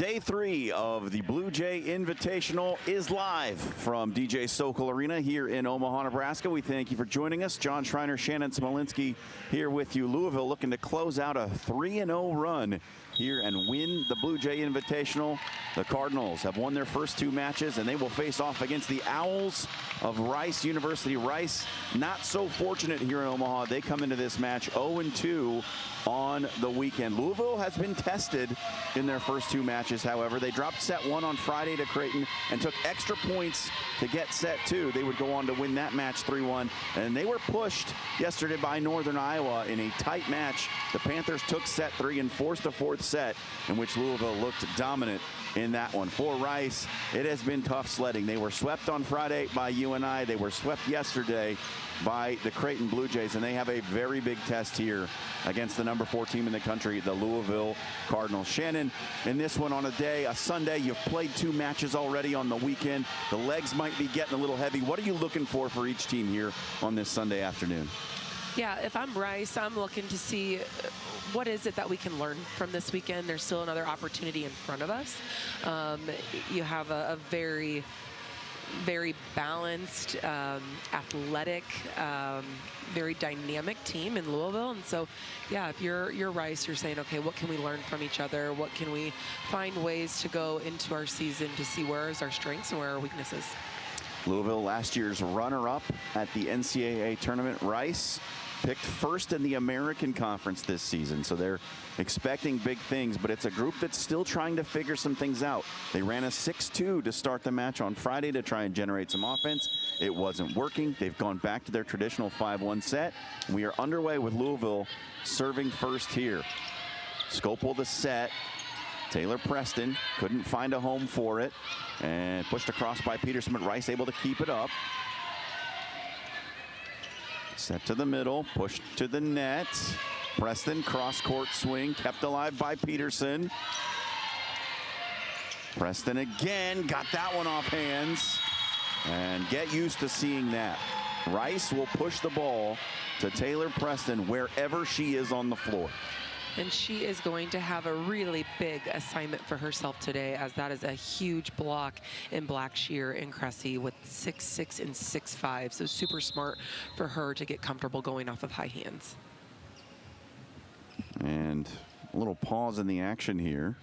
Day 3 of the Bluejay Invitational is live from DJ Sokol Arena here in Omaha, Nebraska. We thank you for joining us. John Schreiner, Shannon Smolinski here with you. Louisville looking to close out a 3-0 run here and win the Bluejay Invitational. The Cardinals have won their first 2 matches, and they will face off against the Owls of Rice University. Rice not so fortunate here in Omaha. They come into this match 0-2 on the weekend. Louisville has been tested in their first 2 matches. However, they dropped set 1 on Friday to Creighton and took extra points to get set 2. They would go on to win that match 3-1, and they were pushed yesterday by Northern Iowa in a tight match. The Panthers took set 3 and forced a 4th set in which Louisville looked dominant in that one. For Rice, it has been tough sledding. They were swept on Friday by UNI. They were swept yesterday by the Creighton Blue Jays, and they have a very big test here against the number 4 team in the country, the Louisville Cardinals. Shannon, in this one on a Sunday, you've played 2 matches already on the weekend. The legs might be getting a little heavy. What are you looking for each team here on this Sunday afternoon? Yeah, if I'm Rice, I'm looking to see what is it that we can learn from this weekend. There's still another opportunity in front of us. You have a very balanced, athletic, very dynamic team in Louisville. And so, yeah, if you're Rice, you're saying, okay, what can we learn from each other? What can we find ways to go into our season to see where is our strengths and where are our weaknesses? Louisville, last year's runner-up at the NCAA tournament. Rice picked first in the American Conference this season, so they're expecting big things, but it's a group that's still trying to figure some things out. They ran a 6-2 to start the match on Friday to try and generate some offense. It wasn't working. They've gone back to their traditional 5-1 set. We are underway with Louisville serving first here. Scopel the set. Taylor Preston couldn't find a home for it and pushed across by Peterson, but Rice able to keep it up. Set to the middle, pushed to the net. Preston, cross-court swing, kept alive by Peterson. Preston again, got that one off hands. And get used to seeing that. Rice will push the ball to Taylor Preston wherever she is on the floor. And she is going to have a really big assignment for herself today, as that is a huge block in Blackshear and Cressy with 6'6" and 6'5". So super smart for her to get comfortable going off of high hands. And a little pause in the action here.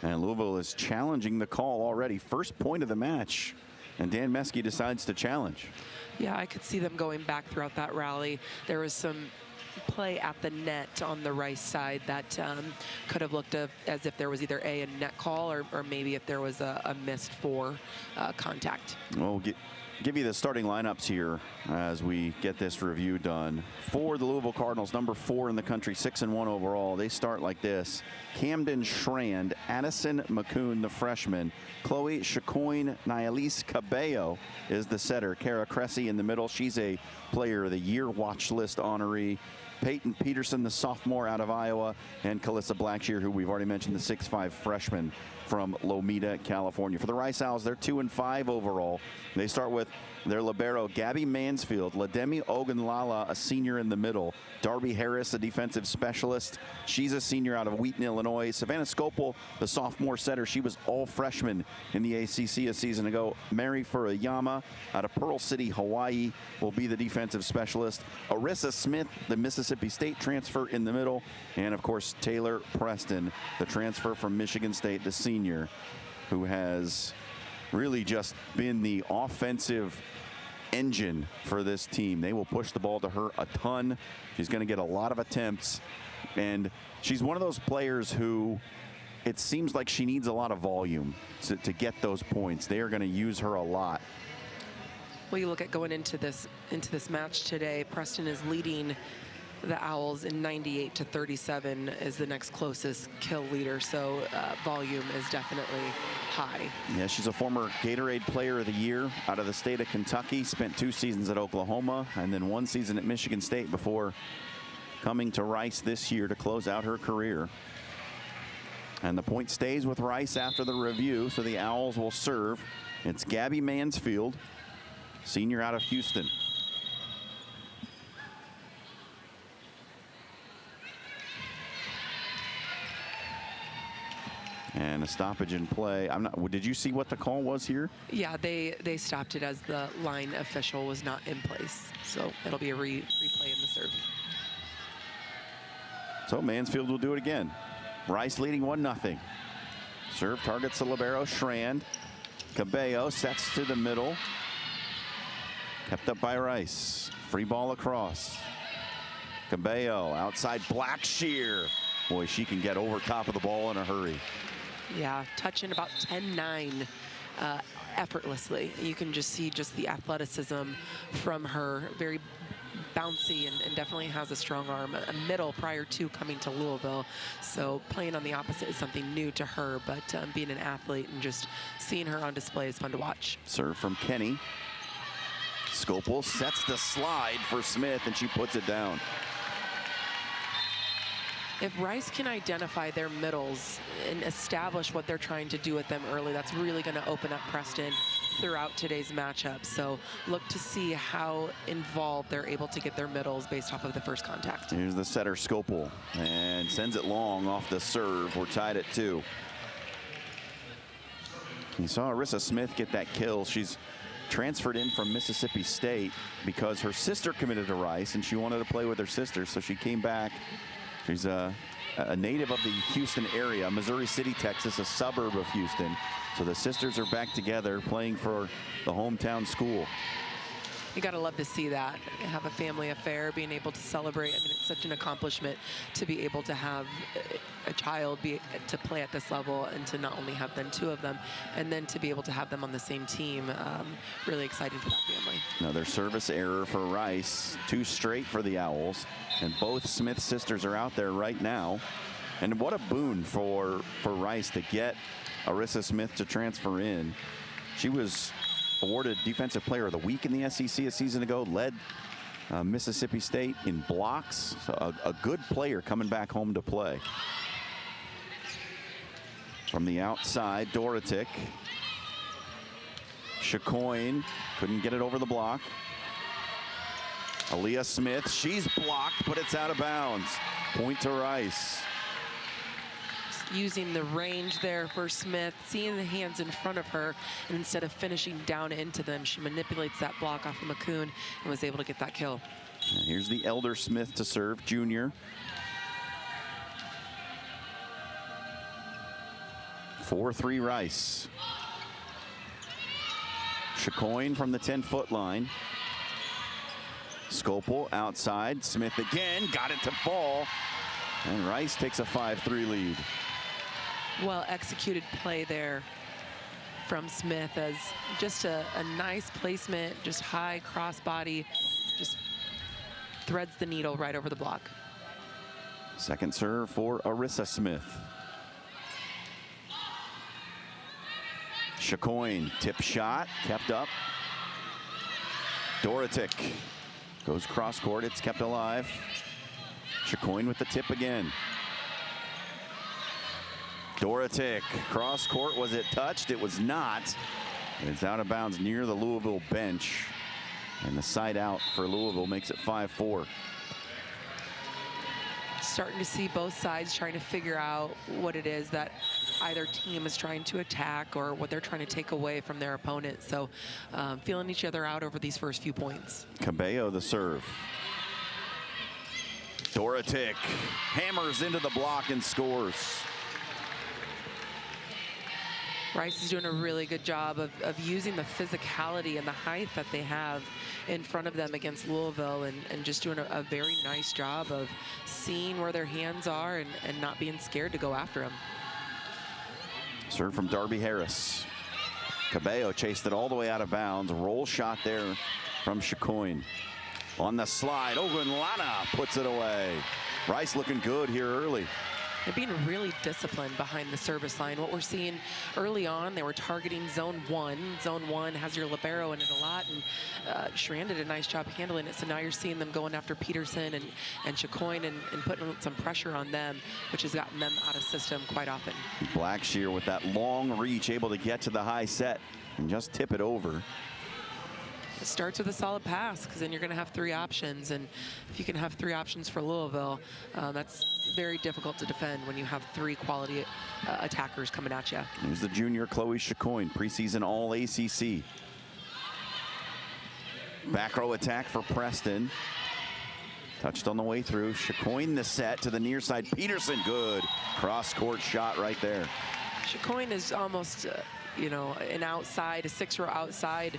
And Louisville is challenging the call already. First point of the match. And Dan Meskey decides to challenge. Yeah, I could see them going back throughout that rally. There was some play at the net on the Rice side that could have looked as if there was either a net call or maybe if there was a missed contact. We'll give you the starting lineups here as we get this review done. For the Louisville Cardinals, number 4 in the country, 6-1 overall. They start like this: Camden Schrand, Addison McCoon, the freshman, Chloe Chacoin, Nialise Cabello is the setter, Kara Cressy in the middle. She's a Player of the Year watch list honoree. Peyton Peterson, the sophomore out of Iowa, and Calissa Blackshear, who we've already mentioned, the 6'5" freshman from Lomita, California. For the Rice Owls, they're 2-5 overall. They start with their libero, Gabby Mansfield, Lademi Ogunlala, a senior in the middle, Darby Harris, a defensive specialist. She's a senior out of Wheaton, Illinois. Savannah Scopel, the sophomore setter. She was all freshman in the ACC a season ago. Mary Furuyama out of Pearl City, Hawaii, will be the defensive specialist. Arissa Smith, the Mississippi State transfer in the middle. And, of course, Taylor Preston, the transfer from Michigan State, the senior, who has really just been the offensive engine for this team. They will push the ball to her a ton. She's going to get a lot of attempts, and she's one of those players who it seems like she needs a lot of volume to get those points. They are going to use her a lot. Well, you look at going into this match today, Preston is leading the Owls in 98-37 is the next closest kill leader, so volume is definitely high. Yeah, she's a former Gatorade Player of the Year out of the state of Kentucky, spent 2 seasons at Oklahoma and then 1 season at Michigan State before coming to Rice this year to close out her career. And the point stays with Rice after the review, so the Owls will serve. It's Gabby Mansfield, senior out of Houston. a stoppage in play. Did you see what the call was here? Yeah, they stopped it as the line official was not in place. So it'll be a replay in the serve. So Mansfield will do it again. Rice leading 1-0. Serve targets the libero, Schrand. Cabello sets to the middle. Kept up by Rice. Free ball across. Cabello outside Blackshear. Boy, she can get over top of the ball in a hurry. Yeah, touching about 10-9 effortlessly. You can just see the athleticism from her. Very bouncy and definitely has a strong arm. A middle prior to coming to Louisville. So playing on the opposite is something new to her, but being an athlete and just seeing her on display is fun to watch. Serve from Kenny. Scopel sets the slide for Smith, and she puts it down. If Rice can identify their middles and establish what they're trying to do with them early, that's really going to open up Preston throughout today's matchup. So look to see how involved they're able to get their middles based off of the first contact. Here's the setter, Scopel, and sends it long off the serve. We're tied at 2. You saw Arissa Smith get that kill. She's transferred in from Mississippi State because her sister committed to Rice, and she wanted to play with her sister, so she came back. She's a native of the Houston area, Missouri City, Texas, a suburb of Houston. So the sisters are back together playing for the hometown school. You gotta love to see that. Have a family affair, being able to celebrate. I mean, it's such an accomplishment to be able to have a child to play at this level, and to not only have then 2 of them, and then to be able to have them on the same team. Really exciting for that family. Another service error for Rice. 2 straight for the Owls. And both Smith sisters are out there right now. And what a boon for Rice to get Arissa Smith to transfer in. She was awarded Defensive Player of the Week in the SEC a season ago, led Mississippi State in blocks. So a good player coming back home to play. From the outside, Dorotic. Chacoin couldn't get it over the block. Aaliyah Smith, she's blocked, but it's out of bounds. Point to Rice. Using the range there for Smith, seeing the hands in front of her, and instead of finishing down into them, she manipulates that block off of McCoon and was able to get that kill. And here's the elder Smith to serve, junior. 4-3 Rice. Chacoin from the 10-foot line. Scopel outside, Smith again, got it to fall. And Rice takes a 5-3 lead. Well executed play there from Smith, as just a nice placement, just high crossbody, just threads the needle right over the block. Second serve for Arissa Smith. Chacoin, tip shot, kept up. Dorotic goes cross court, it's kept alive. Chacoin with the tip again. Dorotic, cross court, was it touched? It was not. It's out of bounds near the Louisville bench. And the side out for Louisville makes it 5-4. Starting to see both sides trying to figure out what it is that either team is trying to attack or what they're trying to take away from their opponent. So feeling each other out over these first few points. Cabello the serve. Dorotic hammers into the block and scores. Rice is doing a really good job of using the physicality and the height that they have in front of them against Louisville, and just doing a very nice job of seeing where their hands are and not being scared to go after them. Serve from Darby Harris. Cabello chased it all the way out of bounds. Roll shot there from Chacoin. On the slide, Ogunlana puts it away. Rice looking good here early. They're being really disciplined behind the service line. What we're seeing early on, they were targeting zone 1. Zone 1 has your libero in it a lot, and Schrand did a nice job handling it. So now you're seeing them going after Peterson and Chacoin and putting some pressure on them, which has gotten them out of system quite often. Blackshear with that long reach, able to get to the high set and just tip it over. It starts with a solid pass, because then you're going to have 3 options. And if you can have 3 options for Louisville, that's very difficult to defend when you have 3 quality attackers coming at you. Here's the junior Chloe Chacoin, preseason All-ACC. Back row attack for Preston. Touched on the way through. Chacoin the set to the near side. Peterson, good cross-court shot right there. Chacoin is almost, you know, an outside, a 6-row outside,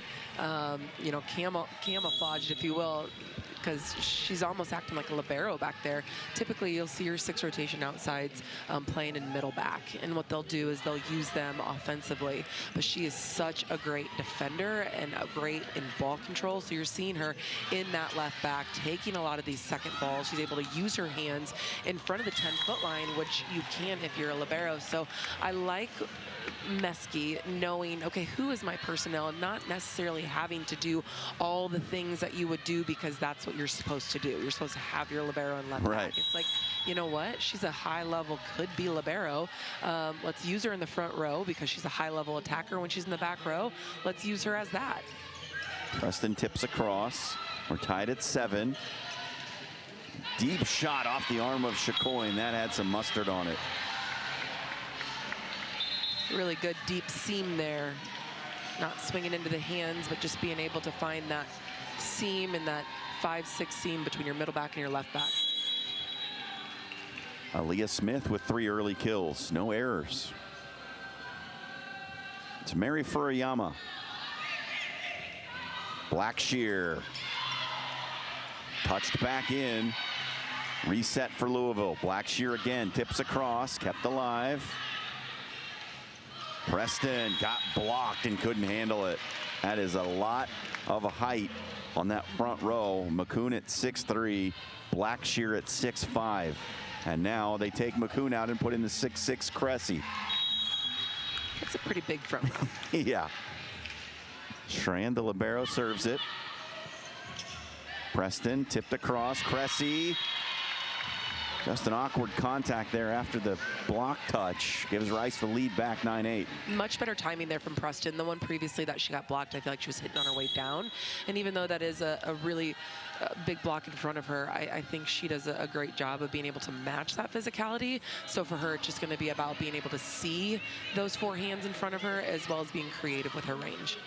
you know, camouflaged, if you will, because she's almost acting like a libero back there. Typically, you'll see your 6 rotation outsides playing in middle back, and what they'll do is they'll use them offensively. But she is such a great defender and a great in ball control, so you're seeing her in that left back, taking a lot of these second balls. She's able to use her hands in front of the 10-foot line, which you can if you're a libero. So I like Meske knowing, okay, who is my personnel, not necessarily having to do all the things that you would do because that's what you're supposed to do. You're supposed to have your libero and left back. It's like, you know what? She's a high-level, could-be libero. Let's use her in the front row because she's a high-level attacker. When she's in the back row, let's use her as that. Preston tips across. We're tied at 7. Deep shot off the arm of Chacoin. That had some mustard on it. Really good deep seam there. Not swinging into the hands, but just being able to find that seam and that 5-6 seam between your middle back and your left back. Aaliyah Smith with 3 early kills, no errors. It's Mary Furuyama. Blackshear. Touched back in. Reset for Louisville. Blackshear again, tips across, kept alive. Preston got blocked and couldn't handle it. That is a lot of height on that front row. McCoon at 6'3", Blackshear at 6'5". And now they take McCoon out and put in the 6'6" Cressy. That's a pretty big front row. Yeah. Strand, the libero, serves it. Preston tipped across. Cressy. Just an awkward contact there after the block touch. Gives Rice the lead back 9-8. Much better timing there from Preston. The one previously that she got blocked, I feel like she was hitting on her way down. And even though that is a really big block in front of her, I think she does a great job of being able to match that physicality. So for her, it's just going to be about being able to see those 4 hands in front of her as well as being creative with her range.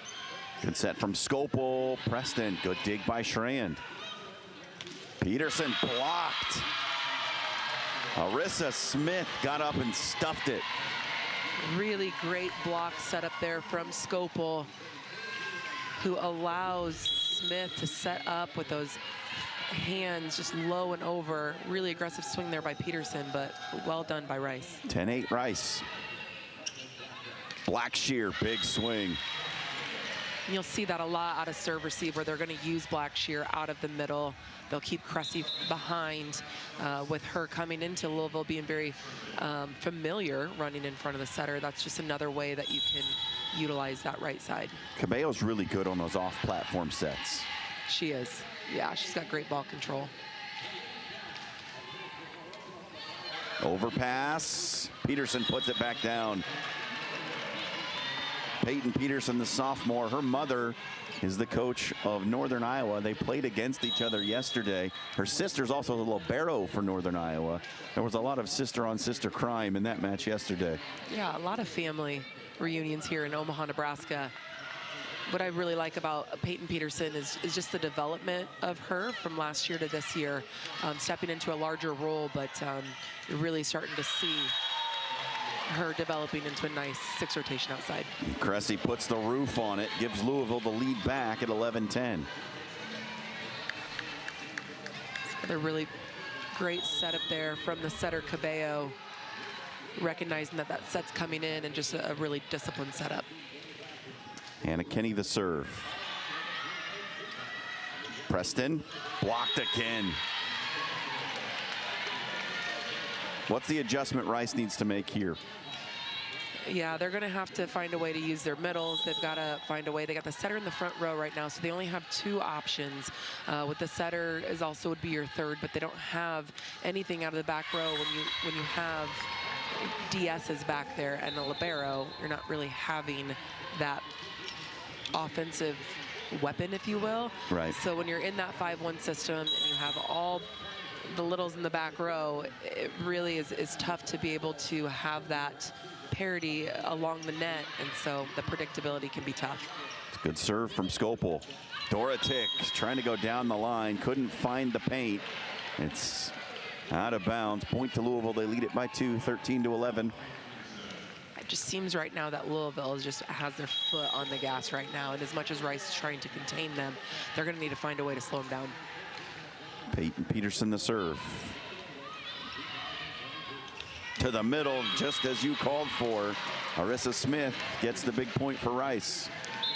Good set from Scopel. Preston, good dig by Strand. Peterson blocked. Arissa Smith got up and stuffed it. Really great block set up there from Scopel, who allows Smith to set up with those hands just low and over. Really aggressive swing there by Peterson, but well done by Rice. 10-8 Rice. Blackshear, big swing. And you'll see that a lot out of serve receive, where they're going to use Blackshear out of the middle. They'll keep Cressy behind, with her coming into Louisville being very familiar running in front of the setter. That's just another way that you can utilize that right side. Cabello's really good on those off-platform sets. She is. Yeah, she's got great ball control. Overpass. Peterson puts it back down. Peyton Peterson, the sophomore, her mother is the coach of Northern Iowa. They played against each other yesterday. Her sister's also the libero for Northern Iowa. There was a lot of sister-on-sister crime in that match yesterday. Yeah, a lot of family reunions here in Omaha, Nebraska. What I really like about Peyton Peterson is just the development of her from last year to this year, stepping into a larger role, but you're really starting to see her developing into a nice 6 rotation outside. Cressy puts the roof on it, gives Louisville the lead back at 11-10. Another really great setup there from the setter Cabello, recognizing that that set's coming in, and just a really disciplined setup. Hannah Kinney the serve. Preston blocked again. What's the adjustment Rice needs to make here? Yeah, they're going to have to find a way to use their middles. They've got to find a way. They got the setter in the front row right now, so they only have 2 options. With the setter is also would be your third, but they don't have anything out of the back row. When you have DS's back there and a libero, you're not really having that offensive weapon, if you will. Right. So when you're in that 5-1 system and you have all the littles in the back row, it really is tough to be able to have that parity along the net, and so the predictability can be tough. Good serve from Skopel. Dorotic trying to go down the line, couldn't find the paint. It's out of bounds. Point to Louisville. They lead it by 2, 13-11. It just seems right now that Louisville just has their foot on the gas right now, and as much as Rice is trying to contain them, they're going to need to find a way to slow them down. Peyton Peterson the serve. To the middle, just as you called for. Arissa Smith gets the big point for Rice.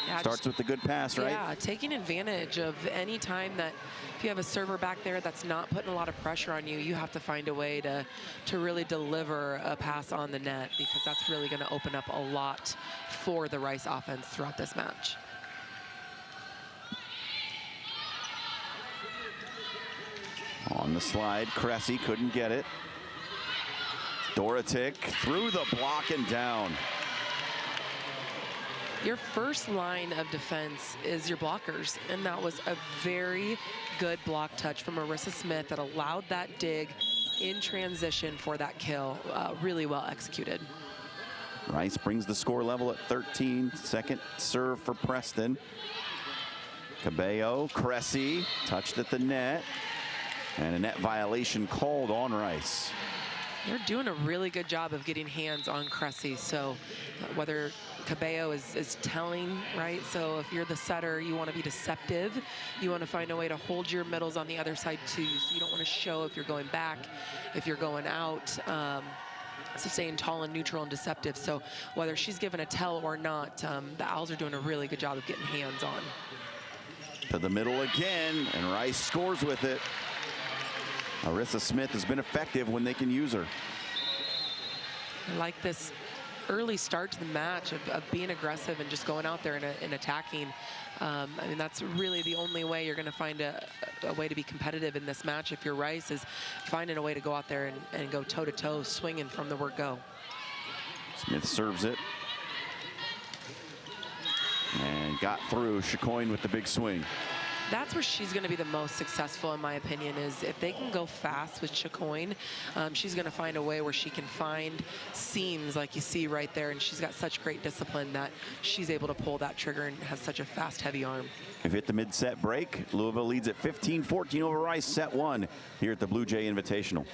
Yeah, starts with the good pass, right? Yeah, taking advantage of any time that if you have a server back there that's not putting a lot of pressure on you, you have to find a way to really deliver a pass on the net, because that's really going to open up a lot for the Rice offense throughout this match. On the slide, Cressy couldn't get it. Dorotic through the block and down. Your first line of defense is your blockers, and that was a very good block touch from Arissa Smith that allowed that dig in transition for that kill. Really well executed. Rice brings the score level at 13. Second serve for Preston. Cabello, Cressy touched at the net, and a net violation called on Rice. They're doing a really good job of getting hands on Cressy. So whether Cabello is telling, right? So if you're the setter, you want to be deceptive. You want to find a way to hold your middles on the other side too. So you don't want to show if you're going back, if you're going out. So staying tall and neutral and deceptive. So whether she's given a tell or not, the Owls are doing a really good job of getting hands on. To the middle again, and Rice scores with it. Arissa Smith has been effective when they can use her. I like this early start to the match of being aggressive and just going out there and attacking. I mean, that's really the only way you're going to find a way to be competitive in this match if you're Rice, is finding a way to go out there and go toe-to-toe, swinging from the word go. Smith serves it. And got through. Chicoine with the big swing. That's where she's going to be the most successful, in my opinion, is if they can go fast with Chicoine. She's going to find a way where she can find seams like you see right there, and she's got such great discipline that she's able to pull that trigger and has such a fast, heavy arm. We've hit the mid-set break. Louisville leads at 15-14 over Rice, set 1 here at the Bluejay Invitational.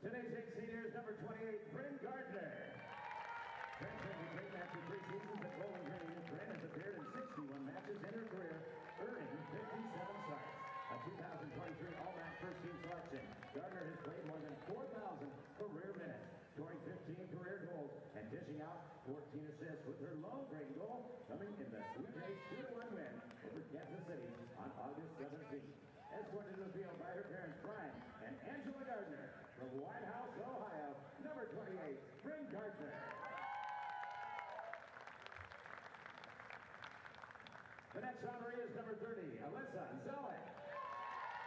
Today's 8 senior is number 28, Bryn Gardner. Bryn played a great match in 3 seasons at Bowling Green. Bryn has appeared in 61 matches in her career, earning 57 starts. A 2023 All-MAC first-team selection. Gardner has played more than 4,000 career minutes, scoring 15 career goals and dishing out 14 assists, with her lone great goal coming in the Bluejay 2-1 win over Kansas City on August 17th. Escorted to the field by her parents, Brian and Angela Gardner. From White House, Ohio, number 28, Bryn Gardner. The next honoree is number 30, Alyssa Zelik.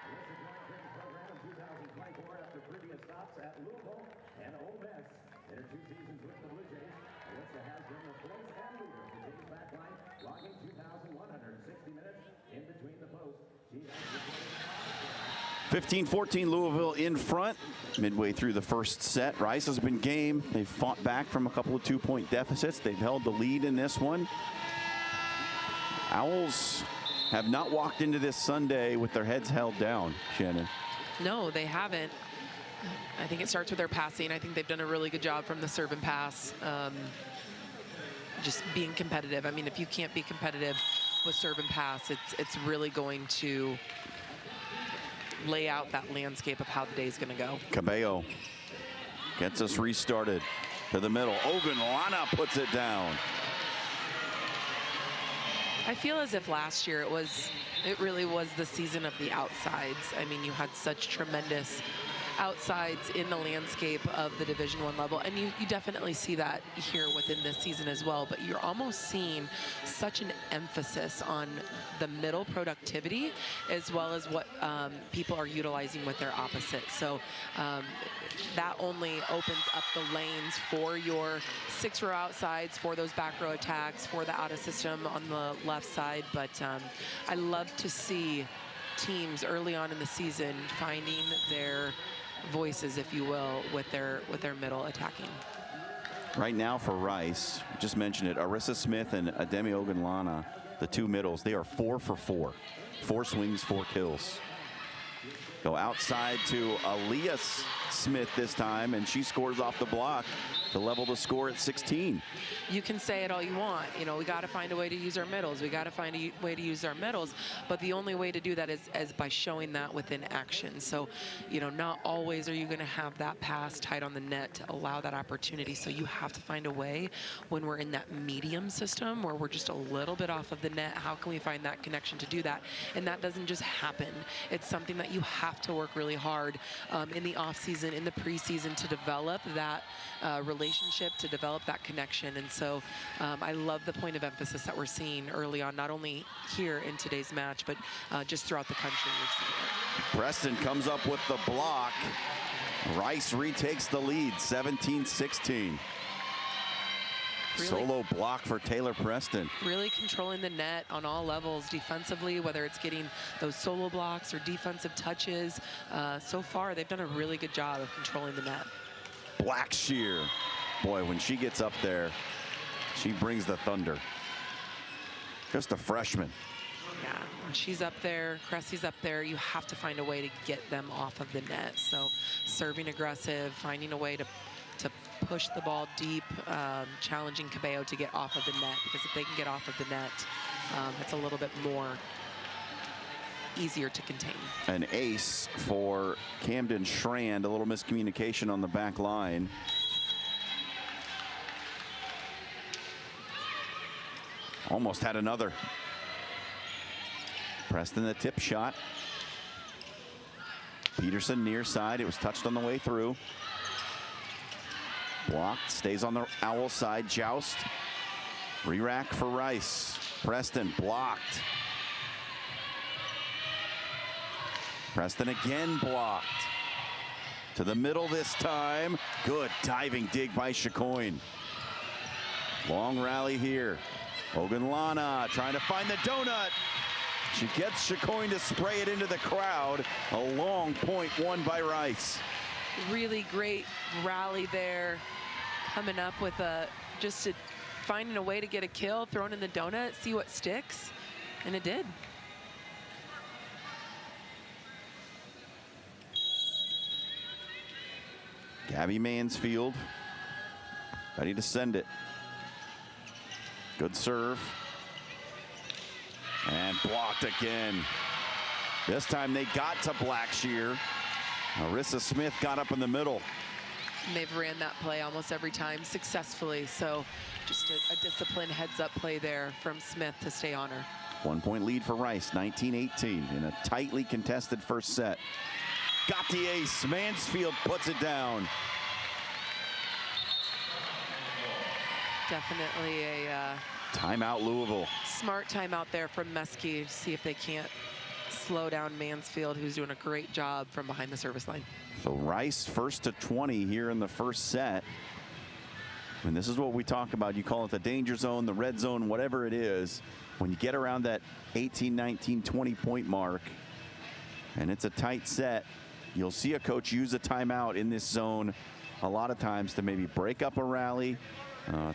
Alyssa joined Bryn's program in 2024 after previous stops at Louisville and Ole Miss. In her 2 seasons with the Blue Jays, Alyssa has been the voice and leader of the Jays backline, logging 2,160 minutes in between the posts. She has 15-14, Louisville in front. Midway through the first set, Rice has been game. They've fought back from a couple of 2-point deficits. They've held the lead in this one. Owls have not walked into this Sunday with their heads held down, Shannon. No, they haven't. I think it starts with their passing. I think they've done a really good job from the serve and pass. Just being competitive. I mean, if you can't be competitive with serve and pass, it's really going to lay out that landscape of how the day's going to go. Cabello gets us restarted to the middle. Ogunlana puts it down. I feel as if last year it really was the season of the outsides. I mean, you had such tremendous outsides in the landscape of the Division I level. And you definitely see that here within this season as well. But you're almost seeing such an emphasis on the middle productivity as well as what people are utilizing with their opposite. So that only opens up the lanes for your 6-row outsides, for those back row attacks, for the out of system on the left side. But I love to see teams early on in the season finding their voices, if you will, with their middle attacking. Right now for Rice, just mentioned it, Arissa Smith and Ademi Ogunlana, the two middles, they are 4 for 4. 4 swings, 4 kills. Go outside to Aaliyah Smith this time, and she scores off the block to level the score at 16. You can say it all you want. You know, we got to find a way to use our middles. We got to find a way to use our middles. But the only way to do that is by showing that within action. So, you know, not always are you going to have that pass tight on the net to allow that opportunity. So you have to find a way when we're in that medium system where we're just a little bit off of the net. How can we find that connection to do that? And that doesn't just happen. It's something that you have to work really hard in the off season, in the preseason, to develop that relationship, to develop that connection. And so I love the point of emphasis that we're seeing early on, not only here in today's match, but just throughout the country. Preston comes up with the block. Rice retakes the lead, 17-16. Really, solo block for Taylor Preston. Really controlling the net on all levels defensively, whether it's getting those solo blocks or defensive touches. So far, they've done a really good job of controlling the net. Blackshear. Boy, when she gets up there, she brings the thunder. Just a freshman. Yeah, when she's up there, Cressy's up there, you have to find a way to get them off of the net. So serving aggressive, finding a way to push the ball deep, challenging Cabello to get off of the net, because if they can get off of the net, it's a little bit more easier to contain. An ace for Camden Schrand, a little miscommunication on the back line. Almost had another. Preston the tip shot. Peterson near side, it was touched on the way through. Blocked, stays on the Owl side, Joust. Re-rack for Rice. Preston blocked. Preston again blocked. To the middle this time. Good diving dig by Chicoine. Long rally here. Ogunlana trying to find the donut. She gets Chicoine to spray it into the crowd. A long point won by Rice. Really great rally there. Coming up with finding a way to get a kill, throwing in the donut, see what sticks, and it did. Gabby Mansfield ready to send it. Good serve. And blocked again. This time they got to Blackshear. Arissa Smith got up in the middle. And they've ran that play almost every time successfully. So just a disciplined heads-up play there from Smith to stay on her. 1 point lead for Rice, 19-18 in a tightly contested first set. Got the ace. Mansfield puts it down. Definitely a timeout, Louisville. Smart timeout there from Meske to see if they can't slow down Mansfield, who's doing a great job from behind the service line. So Rice first to 20 here in the first set. And this is what we talk about. You call it the danger zone, the red zone, whatever it is. When you get around that 18, 19, 20 point mark, and it's a tight set, you'll see a coach use a timeout in this zone a lot of times to maybe break up a rally.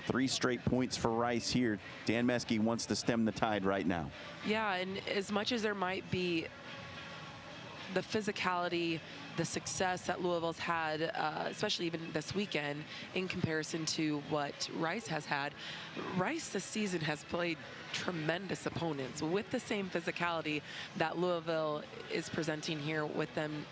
3 straight points for Rice here. Dan Meske wants to stem the tide right now. Yeah, and as much as there might be the physicality, the success that Louisville's had, especially even this weekend, in comparison to what Rice has had, Rice this season has played tremendous opponents with the same physicality that Louisville is presenting here with them,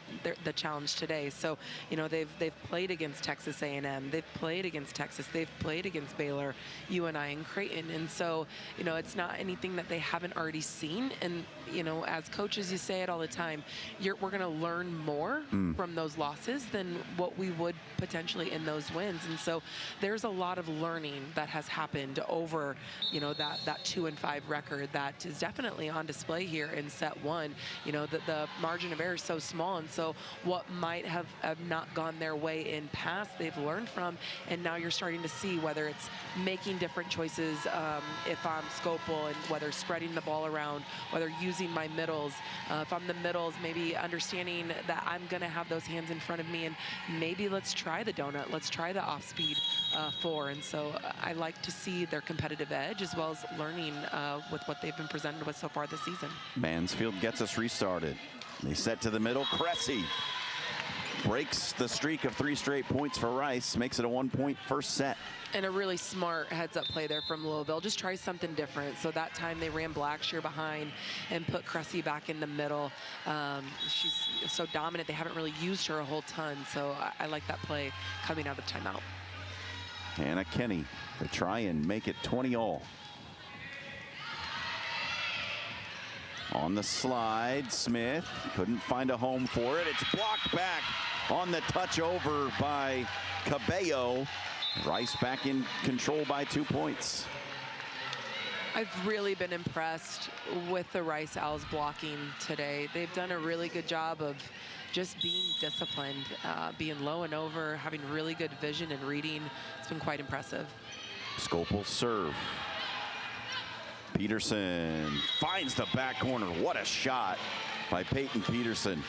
the challenge today. So, you know, they've played against Texas A&M, they've played against Texas, they've played against Baylor, UNI, and Creighton. And so, you know, it's not anything that they haven't already seen. And, you know, as coaches, you say it all the time, we're going to learn more from those losses than what we would potentially in those wins. And so there's a lot of learning that has happened over, that 2-5 record that is definitely on display here in set one. The margin of error is so small, and so what might have not gone their way in past, they've learned from, and now you're starting to see whether it's making different choices if I'm Scopel, and whether spreading the ball around, whether using my middles. If I'm the middles, maybe understanding that I'm going to have those hands in front of me, and maybe let's try the donut, let's try the off-speed 4. And so I like to see their competitive edge as well as learning with what they've been presented with so far this season. Mansfield gets us restarted. They set to the middle. Cressy breaks the streak of 3 straight points for Rice, makes it a 1-point first set. And a really smart heads-up play there from Louisville. Just try something different. So that time they ran Blackshear behind and put Cressy back in the middle. She's so dominant, they haven't really used her a whole ton. So I like that play coming out of timeout. Hannah Kenny to try and make it 20-all. On the slide, Smith couldn't find a home for it. It's blocked back on the touch over by Cabello. Rice back in control by 2 points. I've really been impressed with the Rice Owls blocking today. They've done a really good job of just being disciplined, being low and over, having really good vision and reading. It's been quite impressive. Scopel serve. Peterson finds the back corner. What a shot by Peyton Peterson.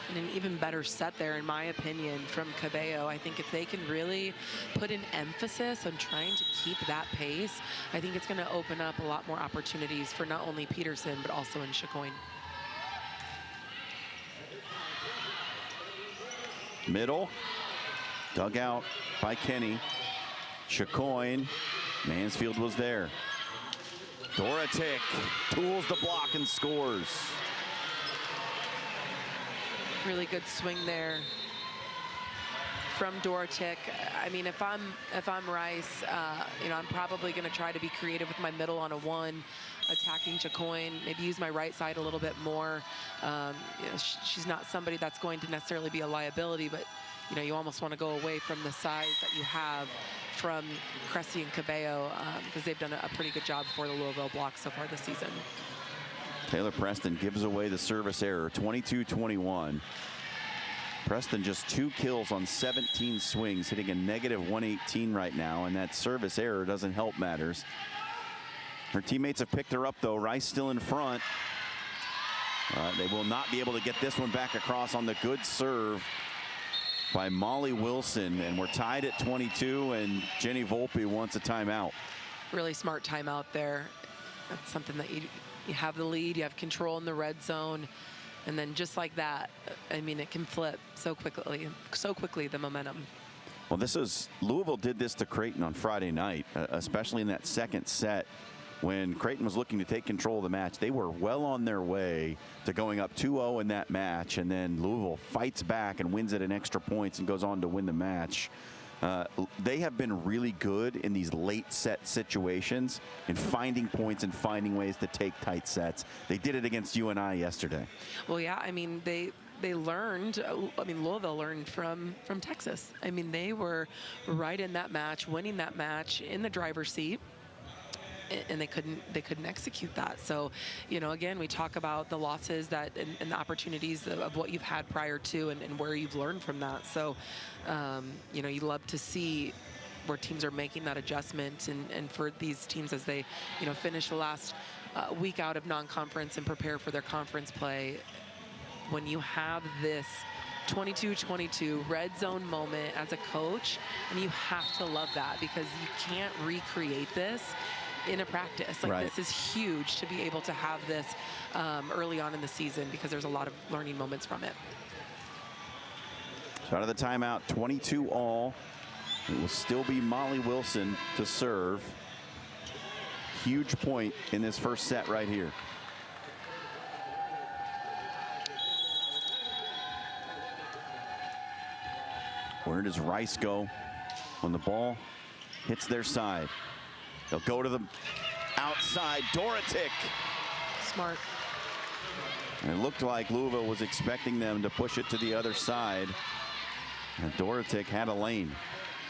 And an even better set there, in my opinion, from Cabello. I think if they can really put an emphasis on trying to keep that pace, I think it's going to open up a lot more opportunities for not only Peterson, but also in Chicoine. Middle, dug out by Kenny. Chicoine, Mansfield was there. Dorotic tools the block and scores. Really good swing there from Dorotic. I mean, if I'm Rice, I'm probably going to try to be creative with my middle on a 1, attacking Chicoine, maybe use my right side a little bit more. She's not somebody that's going to necessarily be a liability, but you almost want to go away from the size that you have from Cressy and Cabello, because they've done a pretty good job for the Louisville block so far this season. Taylor Preston gives away the service error, 22-21. Preston just 2 kills on 17 swings, hitting a -118 right now, and that service error doesn't help matters. Her teammates have picked her up, though. Rice still in front. They will not be able to get this one back across on the good serve by Molly Wilson, and we're tied at 22, and Jenny Volpe wants a timeout. Really smart timeout there. That's something that you have the lead, you have control in the red zone, and then just like that, I mean, it can flip so quickly, the momentum. Well, Louisville did this to Creighton on Friday night, especially in that second set when Creighton was looking to take control of the match. They were well on their way to going up 2-0 in that match, and then Louisville fights back and wins it in extra points and goes on to win the match. They have been really good in these late set situations in finding points and finding ways to take tight sets. They did it against UNI yesterday. Well, yeah, I mean, they learned, Louisville learned from Texas. I mean, they were right in that match, winning that match in the driver's seat, and they couldn't execute that. So, again, we talk about the losses and the opportunities of what you've had prior to and where you've learned from that. So, you love to see where teams are making that adjustment, and for these teams as they, finish the last week out of non-conference and prepare for their conference play. When you have this 22-22 red zone moment as a coach, and you have to love that, because you can't recreate this in a practice. Like, right. This is huge to be able to have this early on in the season, because there's a lot of learning moments from it. So out of the timeout, 22-all. It will still be Molly Wilson to serve. Huge point in this first set right here. Where does Rice go when the ball hits their side? They'll go to the outside. Dorotic. Smart. And it looked like Louisville was expecting them to push it to the other side. And Dorotek had a lane.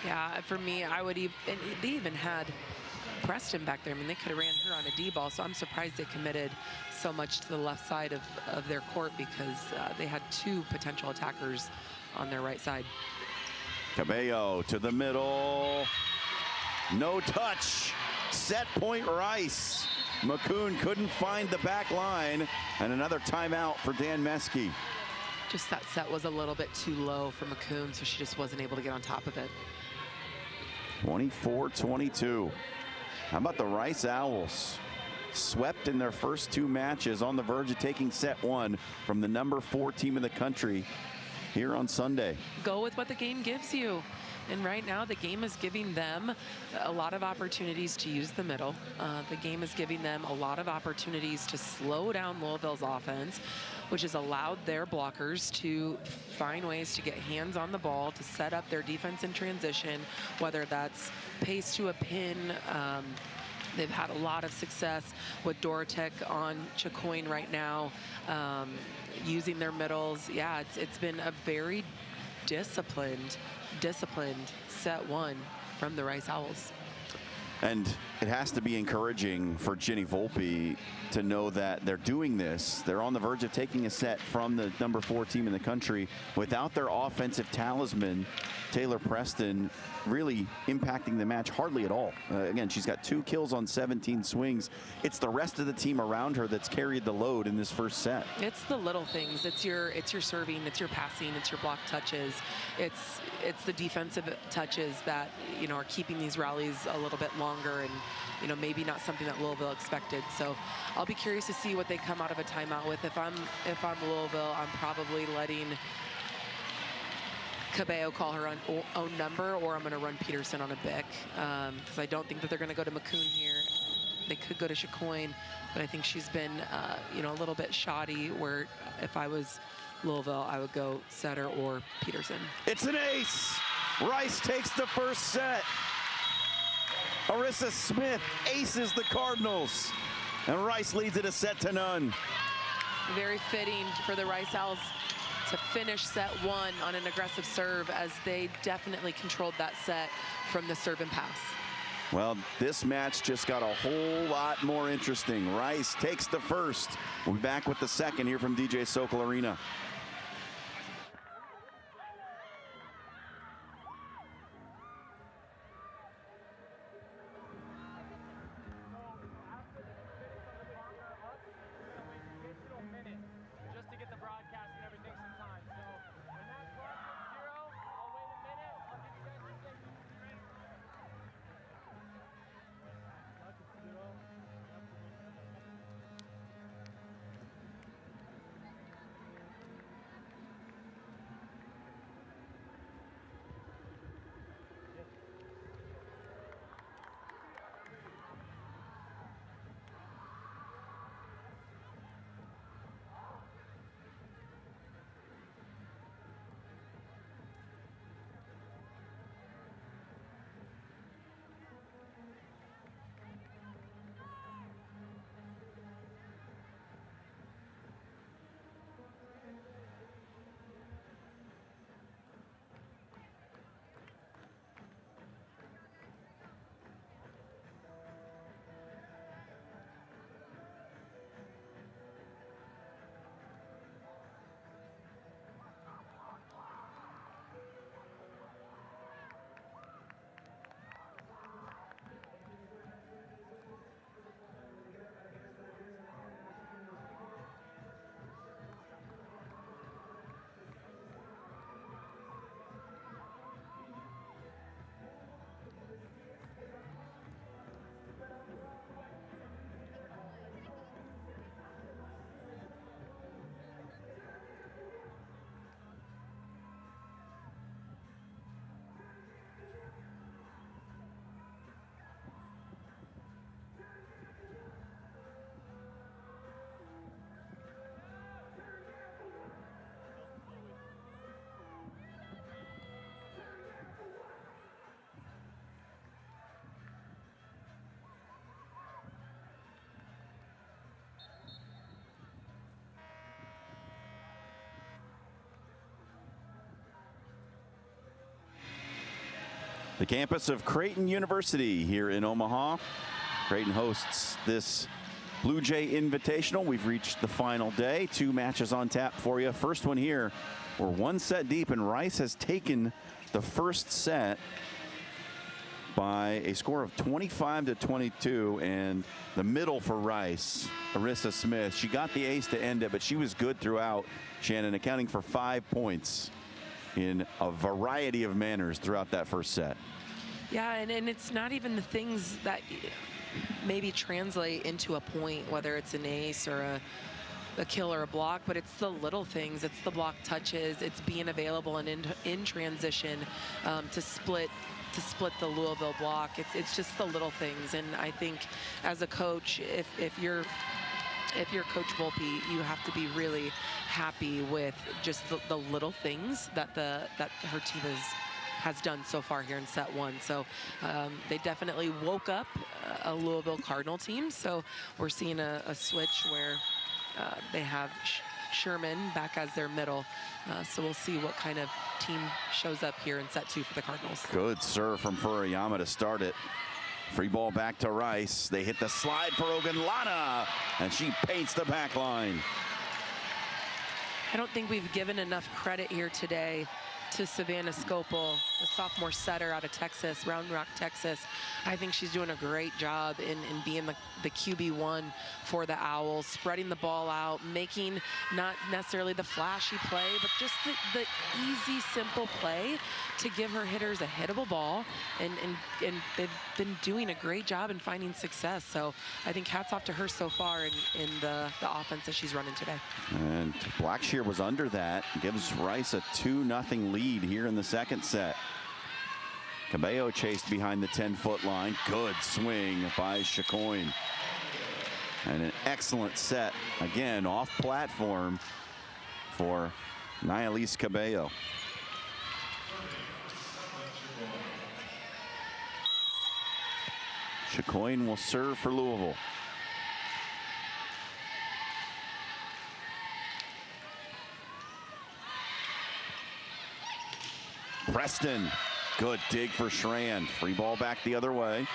Yeah, for me, I would even, they even had Preston back there. I mean, they could have ran her on a D ball, so I'm surprised they committed so much to the left side of their court, because they had two potential attackers on their right side. Cabello to the middle. No touch. Set point Rice. McCoon couldn't find the back line, and another timeout for Dan Meskey. Just that set was a little bit too low for McCoon, so she just wasn't able to get on top of it. 24-22. How about the Rice Owls? Swept in their first two matches, on the verge of taking set one from the number 4 team in the country here on Sunday. Go with what the game gives you. And right now, the game is giving them a lot of opportunities to use the middle. The game is giving them a lot of opportunities to slow down Louisville's offense, which has allowed their blockers to find ways to get hands on the ball, to set up their defense in transition, whether that's pace to a pin. They've had a lot of success with Dorotek on Chicoine right now, using their middles. Yeah, it's been a very disciplined set one from the Rice Owls. And it has to be encouraging for Ginny Volpe to know that they're doing this. They're on the verge of taking a set from the number 4 team in the country without their offensive talisman, Taylor Preston, really impacting the match hardly at all. Again, she's got 2 kills on 17 swings. It's the rest of the team around her that's carried the load in this first set. It's the little things. It's your serving, it's your passing, it's your block touches. It's the defensive touches that, you know, are keeping these rallies a little bit longer, and, you know, maybe not something that Louisville expected. So I'll be curious to see what they come out of a timeout with. If I'm Louisville, I'm probably letting Cabello call her own number, or I'm going to run Peterson on a Bick, because I don't think that they're going to go to McCoon here. They could go to Chicoine, but I think she's been, you know, a little bit shoddy, where if I was Louisville, I would go Setter or Peterson. It's an ace. Rice takes the first set. Arissa Smith aces the Cardinals, and Rice leads it a set to none. Very fitting for the Rice Owls to finish set one on an aggressive serve, as they definitely controlled that set from the serve and pass. Well, this match just got a whole lot more interesting. Rice takes the first. We'll be back with the second here from DJ Sokol Arena. The campus of Creighton University here in Omaha. Creighton hosts this Bluejay Invitational. We've reached the final day. 2 matches on tap for you. First one here, we're 1 set deep, and Rice has taken the first set by a score of 25-22, and the middle for Rice, Arissa Smith, she got the ace to end it, but she was good throughout, Shannon, accounting for 5 points in a variety of manners throughout that first set. Yeah, and it's not even the things that maybe translate into a point, whether it's an ace or a kill or a block, but it's the little things. It's the block touches. It's being available and in transition to split the Louisville block. It's just the little things. And I think as a coach, if you're Coach Volpe, you have to be really happy with just the little things that her team has done so far here in set 1. So they definitely woke up a Louisville Cardinal team. So we're seeing a switch where they have Sherman back as their middle. So we'll see what kind of team shows up here in set 2 for the Cardinals. Good serve from Furuyama to start it. Free ball back to Rice. They hit the slide for Ogunlana, and she paints the back line. I don't think we've given enough credit here today to Savannah Scopel, the sophomore setter out of Texas, Round Rock, Texas. I think she's doing a great job in being the QB1 for the Owls, spreading the ball out, making not necessarily the flashy play, but just the easy, simple play to give her hitters a hittable ball, and they've been doing a great job in finding success. So I think hats off to her so far in the offense that she's running today. And Blackshear was under that, gives Rice a 2-0 lead here in the second set. Cabello chased behind the 10-foot line. Good swing by Chacoin. And an excellent set, again, off platform for Nialise Cabello. Chacoin will serve for Louisville. Preston, good dig for Schran. Free ball back the other way.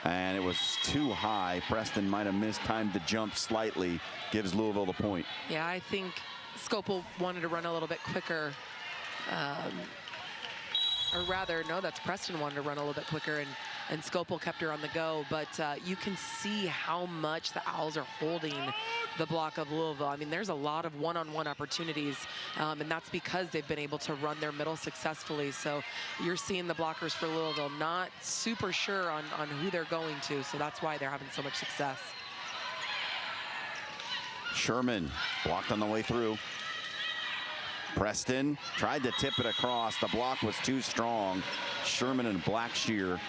And it was too high. Preston might have mistimed the jump slightly. Gives Louisville the point. Yeah, I think Scopel wanted to run a little bit quicker. Or rather, no, that's Preston wanted to run a little bit quicker, and Scopel kept her on the go. But you can see how much the Owls are holding the block of Louisville. I mean, there's a lot of one-on-one opportunities, and that's because they've been able to run their middle successfully. So you're seeing the blockers for Louisville not super sure on who they're going to, so that's why they're having so much success. Sherman blocked on the way through. Preston tried to tip it across. The block was too strong. Sherman and Blackshear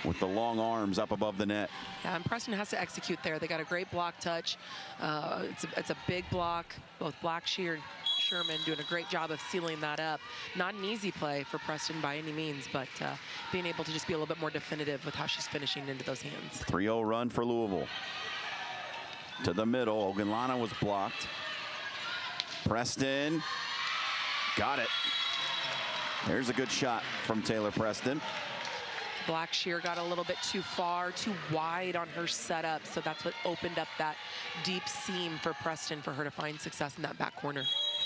with the long arms up above the net. Yeah, and Preston has to execute there. They got a great block touch. It's a big block. Both Blackshear and Sherman doing a great job of sealing that up. Not an easy play for Preston by any means, but being able to just be a little bit more definitive with how she's finishing into those hands. 3-0 run for Louisville. To the middle, Ogunlana was blocked. Preston got it. There's a good shot from Taylor Preston. Blackshear got a little bit too far, too wide on her setup, so that's what opened up that deep seam for Preston for her to find success in that back corner.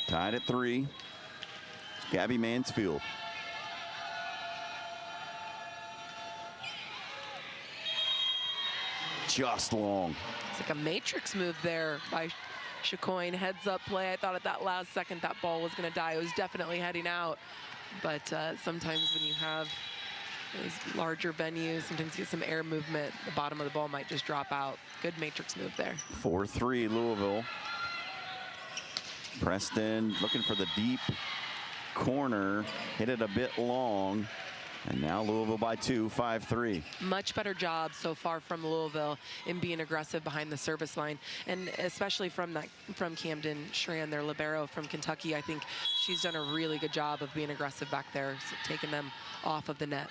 Tied at 3. Gabby Mansfield. Just long. It's like a matrix move there by Chacoin. Heads up play. I thought at that last second that ball was going to die. It was definitely heading out. But sometimes when you have these larger venues, sometimes you get some air movement. The bottom of the ball might just drop out. Good matrix move there. 4-3 Louisville. Preston looking for the deep corner. Hit it a bit long. And now Louisville by 2, 5-3. Much better job so far from Louisville in being aggressive behind the service line, and especially from Camden Schran, their libero from Kentucky. I think she's done a really good job of being aggressive back there, so taking them off of the net.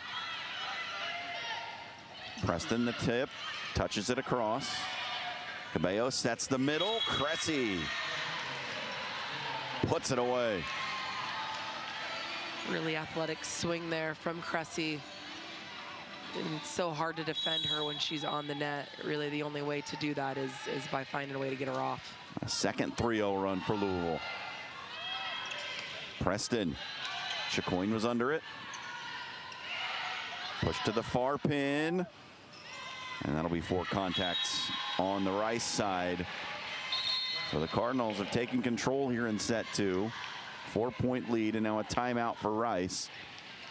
Preston the tip, touches it across. Cabello sets the middle. Cressy puts it away. Really athletic swing there from Cressy. And it's so hard to defend her when she's on the net. Really, the only way to do that is by finding a way to get her off. A second 3-0 run for Louisville. Preston. Chicoine was under it. Push to the far pin. And that'll be 4 contacts on the Rice side. So the Cardinals have taken control here in set 2. 4-point lead and now a timeout for Rice.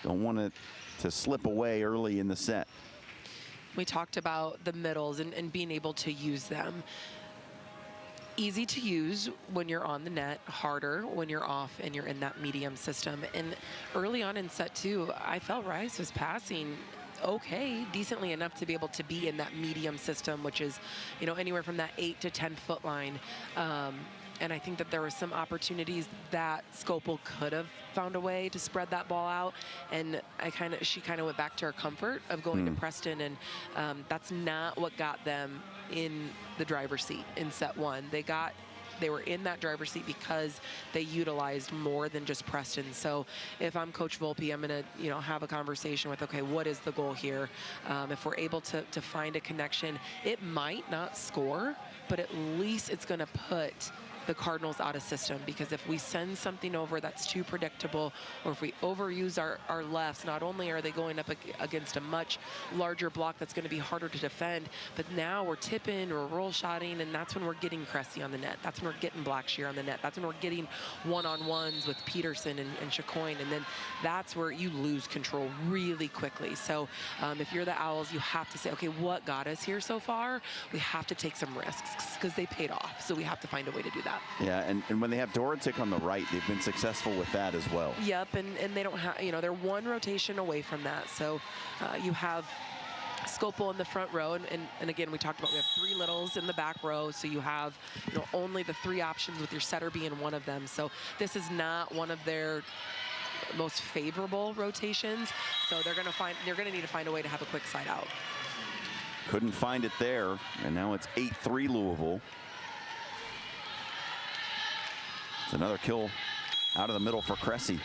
Don't want it to slip away early in the set. We talked about the middles and being able to use them. Easy to use when you're on the net, harder when you're off and you're in that medium system. And early on in set 2, I felt Rice was passing okay, decently enough to be able to be in that medium system, which is, you know, anywhere from that 8 to 10 foot line. And I think that there were some opportunities that Scopel could have found a way to spread that ball out. And she kind of went back to her comfort of going to Preston. And that's not what got them in the driver's seat in set 1. They were in that driver's seat because they utilized more than just Preston. So if I'm Coach Volpe, I'm going to, have a conversation with, okay, what is the goal here? If we're able to find a connection, it might not score, but at least it's going to put the Cardinals out of system, because if we send something over that's too predictable, or if we overuse our lefts, not only are they going up against a much larger block that's going to be harder to defend, but now we're tipping or roll shotting, and that's when we're getting Cressy on the net. That's when we're getting Blackshear on the net. That's when we're getting one-on-ones with Peterson and Chicoine, and then that's where you lose control really quickly. So if you're the Owls, you have to say, okay, what got us here so far? We have to take some risks because they paid off. So we have to find a way to do that. Yeah, and when they have Dorotic on the right, they've been successful with that as well. Yep, and they don't have, they're one rotation away from that. So you have Scopel in the front row, and again, we talked about we have 3 littles in the back row, so you have only the 3 options with your setter being one of them. So this is not one of their most favorable rotations. So they're going to need to find a way to have a quick side out. Couldn't find it there, and now it's 8-3 Louisville. It's another kill out of the middle for Cressy.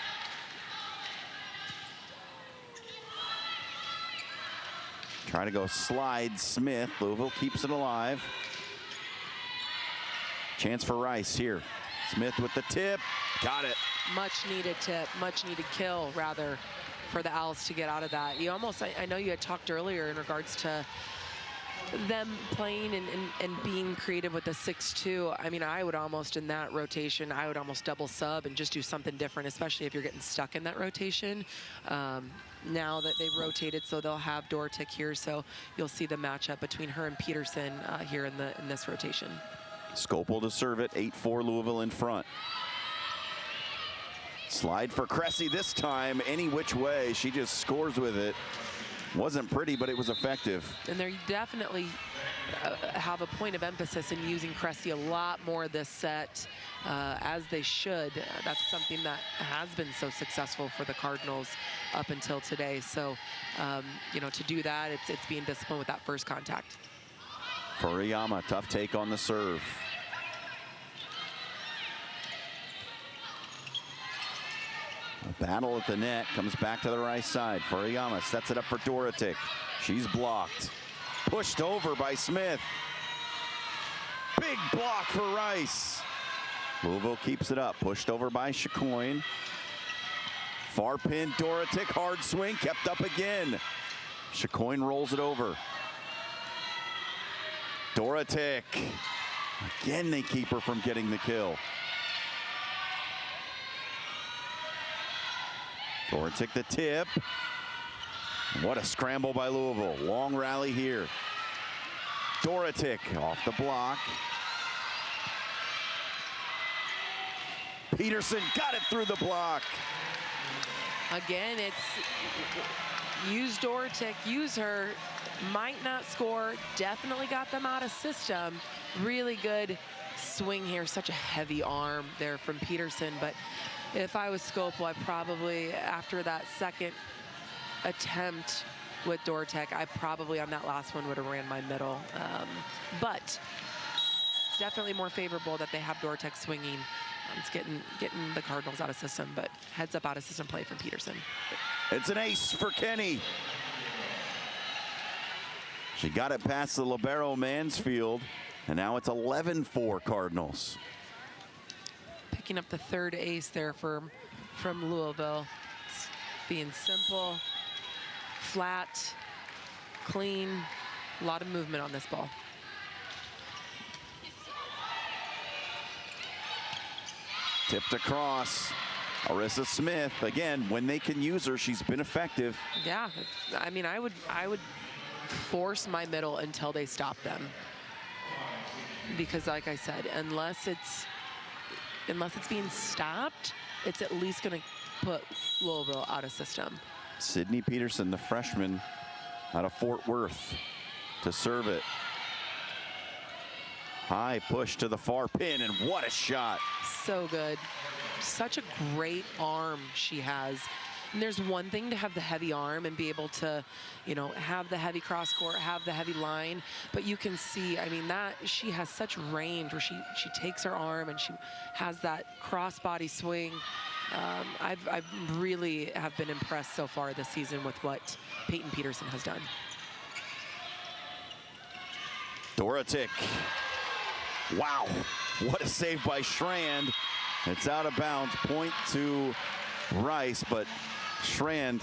Try to go slide Smith. Louisville keeps it alive. Chance for Rice here. Smith with the tip. Got it. Much needed tip, much needed kill, rather, for the Owls to get out of that. You almost, I know you had talked earlier in regards to them playing and being creative with the 6-2. I mean, I would almost, in that rotation, I would almost double sub and just do something different, especially if you're getting stuck in that rotation. Now that they've rotated, so they'll have Dorotic here, so you'll see the matchup between her and Peterson here in this rotation. Scopel to serve it, 8-4 Louisville in front. Slide for Cressy this time, any which way. She just scores with it. Wasn't pretty, but it was effective. And they definitely have a point of emphasis in using Cressy a lot more this set, as they should. That's something that has been so successful for the Cardinals up until today. So, to do that, it's being disciplined with that first contact. Furuyama, tough take on the serve. A battle at the net, comes back to the right side. Furuyama sets it up for Dorotic. She's blocked. Pushed over by Smith. Big block for Rice. Louisville keeps it up. Pushed over by Chicoine. Far pin, Dorotic, hard swing, kept up again. Chicoine rolls it over. Dorotic. Again, they keep her from getting the kill. Dorotic the tip. What a scramble by Louisville. Long rally here. Dorotic off the block. Peterson got it through the block. Again, it's use Dorotic, use her. Might not score, definitely got them out of system. Really good swing here. Such a heavy arm there from Peterson, but if I was Scopel, I probably, after that second attempt with Dorotic, I probably on that last one would have ran my middle. But it's definitely more favorable that they have Dorotic swinging It's getting the Cardinals out of system, but heads up out of system play from Peterson. It's an ace for Kenny. She got it past the libero Mansfield, and now it's 11-4 Cardinals. Picking up the third ace there from Louisville. It's being simple, flat, clean, a lot of movement on this ball. Tipped across. Arissa Smith, again, when they can use her, she's been effective. Yeah, I mean, I would force my middle until they stop them. Because like I said, unless it's being stopped, it's at least going to put Louisville out of system. Sydney Peterson, the freshman out of Fort Worth, to serve it. High push to the far pin, and what a shot. So good. Such a great arm she has. And there's one thing to have the heavy arm and be able to, you know, have the heavy cross court, have the heavy line, but you can see, I mean, that she has such range where she takes her arm and she has that cross body swing. I really have been impressed so far this season with what Peyton Peterson has done. Dorotic. Wow, what a save by Schrand. It's out of bounds, point to Rice, but Schrand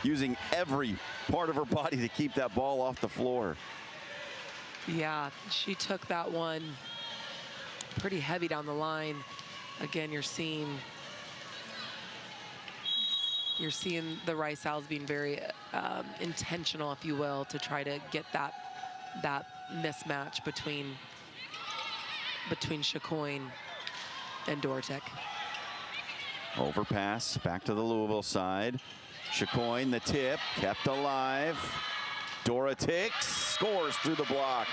using every part of her body to keep that ball off the floor. Yeah, she took that one pretty heavy down the line. Again, you're seeing the Rice Owls being very intentional, if you will, to try to get that mismatch between Chacoin and Dorotic. Overpass back to the Louisville side. Chacoin, the tip, kept alive. Dorotic scores through the block.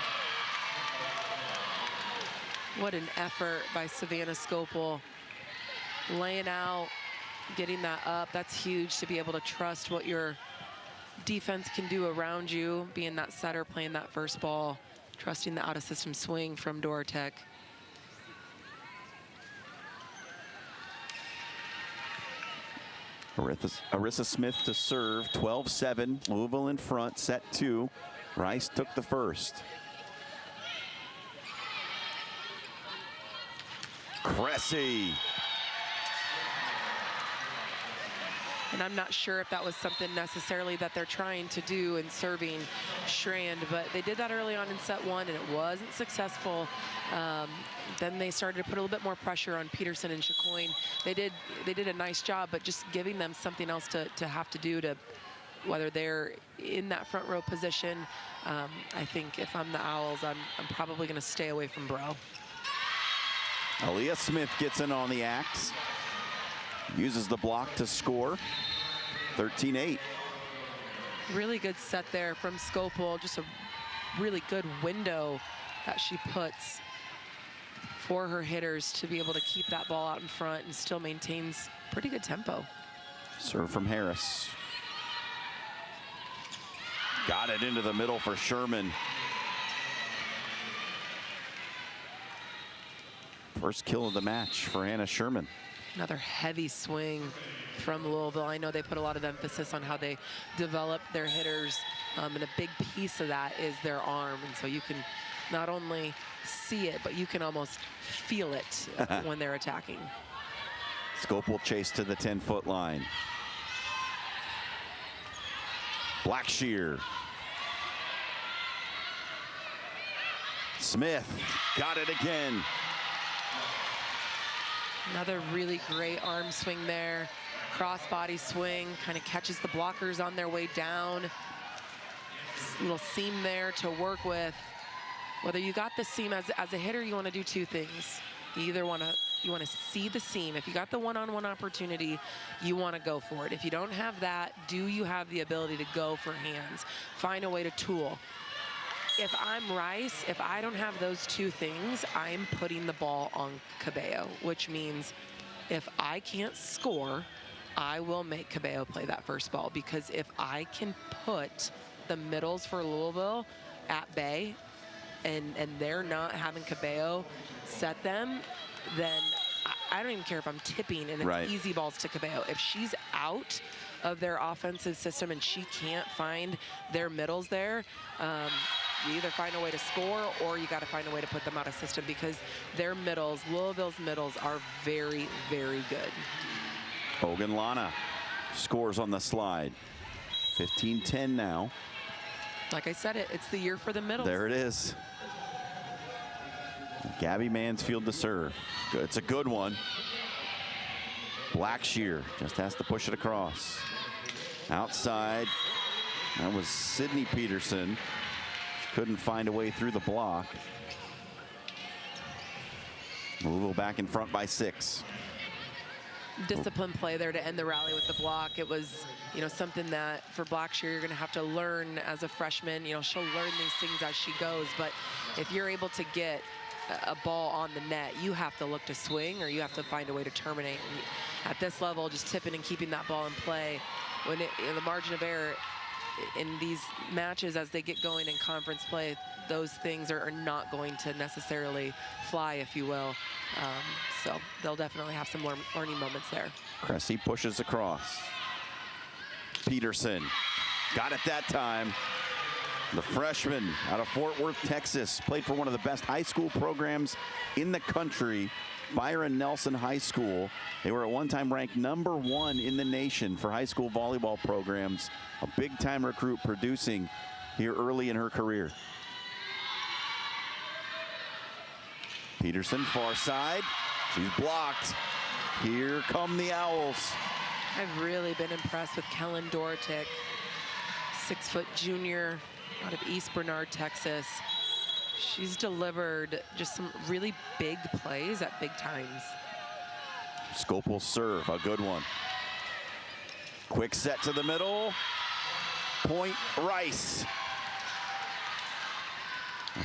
What an effort by Savannah Scopel. Laying out, getting that up. That's huge to be able to trust what your defense can do around you, being that setter, playing that first ball, trusting the out-of-system swing from Dorotic. Arissa Smith to serve, 12-7, Louisville in front, set 2. Rice took the first. Cressy. And I'm not sure if that was something necessarily that they're trying to do in serving Schrand, but they did that early on in set 1 and it wasn't successful. Then they started to put a little bit more pressure on Peterson and Chacoin. They did a nice job, but just giving them something else to have to do, to whether they're in that front row position. I think if I'm the Owls, I'm probably going to stay away from Bro. Aaliyah Smith gets in on the axe. Uses the block to score. 13-8. Really good set there from Scopel. Just a really good window that she puts for her hitters to be able to keep that ball out in front and still maintains pretty good tempo. Serve from Harris. Got it into the middle for Sherman. First kill of the match for Hannah Sherman. Another heavy swing from Louisville. I know they put a lot of emphasis on how they develop their hitters, and a big piece of that is their arm. And so you can not only see it, but you can almost feel it when they're attacking. Scope will chase to the 10-foot line. Blackshear. Smith got it again. Another really great arm swing there. Cross-body swing, kind of catches the blockers on their way down. Little seam there to work with. Whether you got the seam as a hitter, you want to do two things. You either want to see the seam. If you got the one-on-one opportunity, you want to go for it. If you don't have that, do you have the ability to go for hands? Find a way to tool. If I'm Rice, if I don't have those two things, I'm putting the ball on Cabello, which means if I can't score, I will make Cabello play that first ball, because if I can put the middles for Louisville at bay and they're not having Cabello set them, then I don't even care if I'm tipping and it's Right. easy balls to Cabello. If she's out of their offensive system and she can't find their middles there, you either find a way to score or you got to find a way to put them out of system, because their middles, Louisville's middles, are very, very good. Ogunlana scores on the slide. 15-10 now. Like I said, it's the year for the middles. There it is. Gabby Mansfield to serve. It's a good one. Blackshear just has to push it across. Outside. That was Sydney Peterson. Couldn't find a way through the block. Louisville back in front by 6. Disciplined play there to end the rally with the block. It was, something that for Blackshear you're going to have to learn as a freshman. She'll learn these things as she goes, but if you're able to get a ball on the net, you have to look to swing or you have to find a way to terminate. And at this level, just tipping and keeping that ball in play, when the margin of error in these matches as they get going in conference play, those things are not going to necessarily fly, if you will. So they'll definitely have some learning moments there. Cressy pushes across. Peterson got it that time. The freshman out of Fort Worth, Texas, played for one of the best high school programs in the country, Byron Nelson High School. They were at one time ranked #1 in the nation for high school volleyball programs. A big-time recruit producing here early in her career. Peterson, far side. She's blocked. Here come the Owls. I've really been impressed with Kellen Dorotic, 6-foot junior out of East Bernard, Texas. She's delivered just some really big plays at big times. Scopel serve, a good one. Quick set to the middle. Point Rice.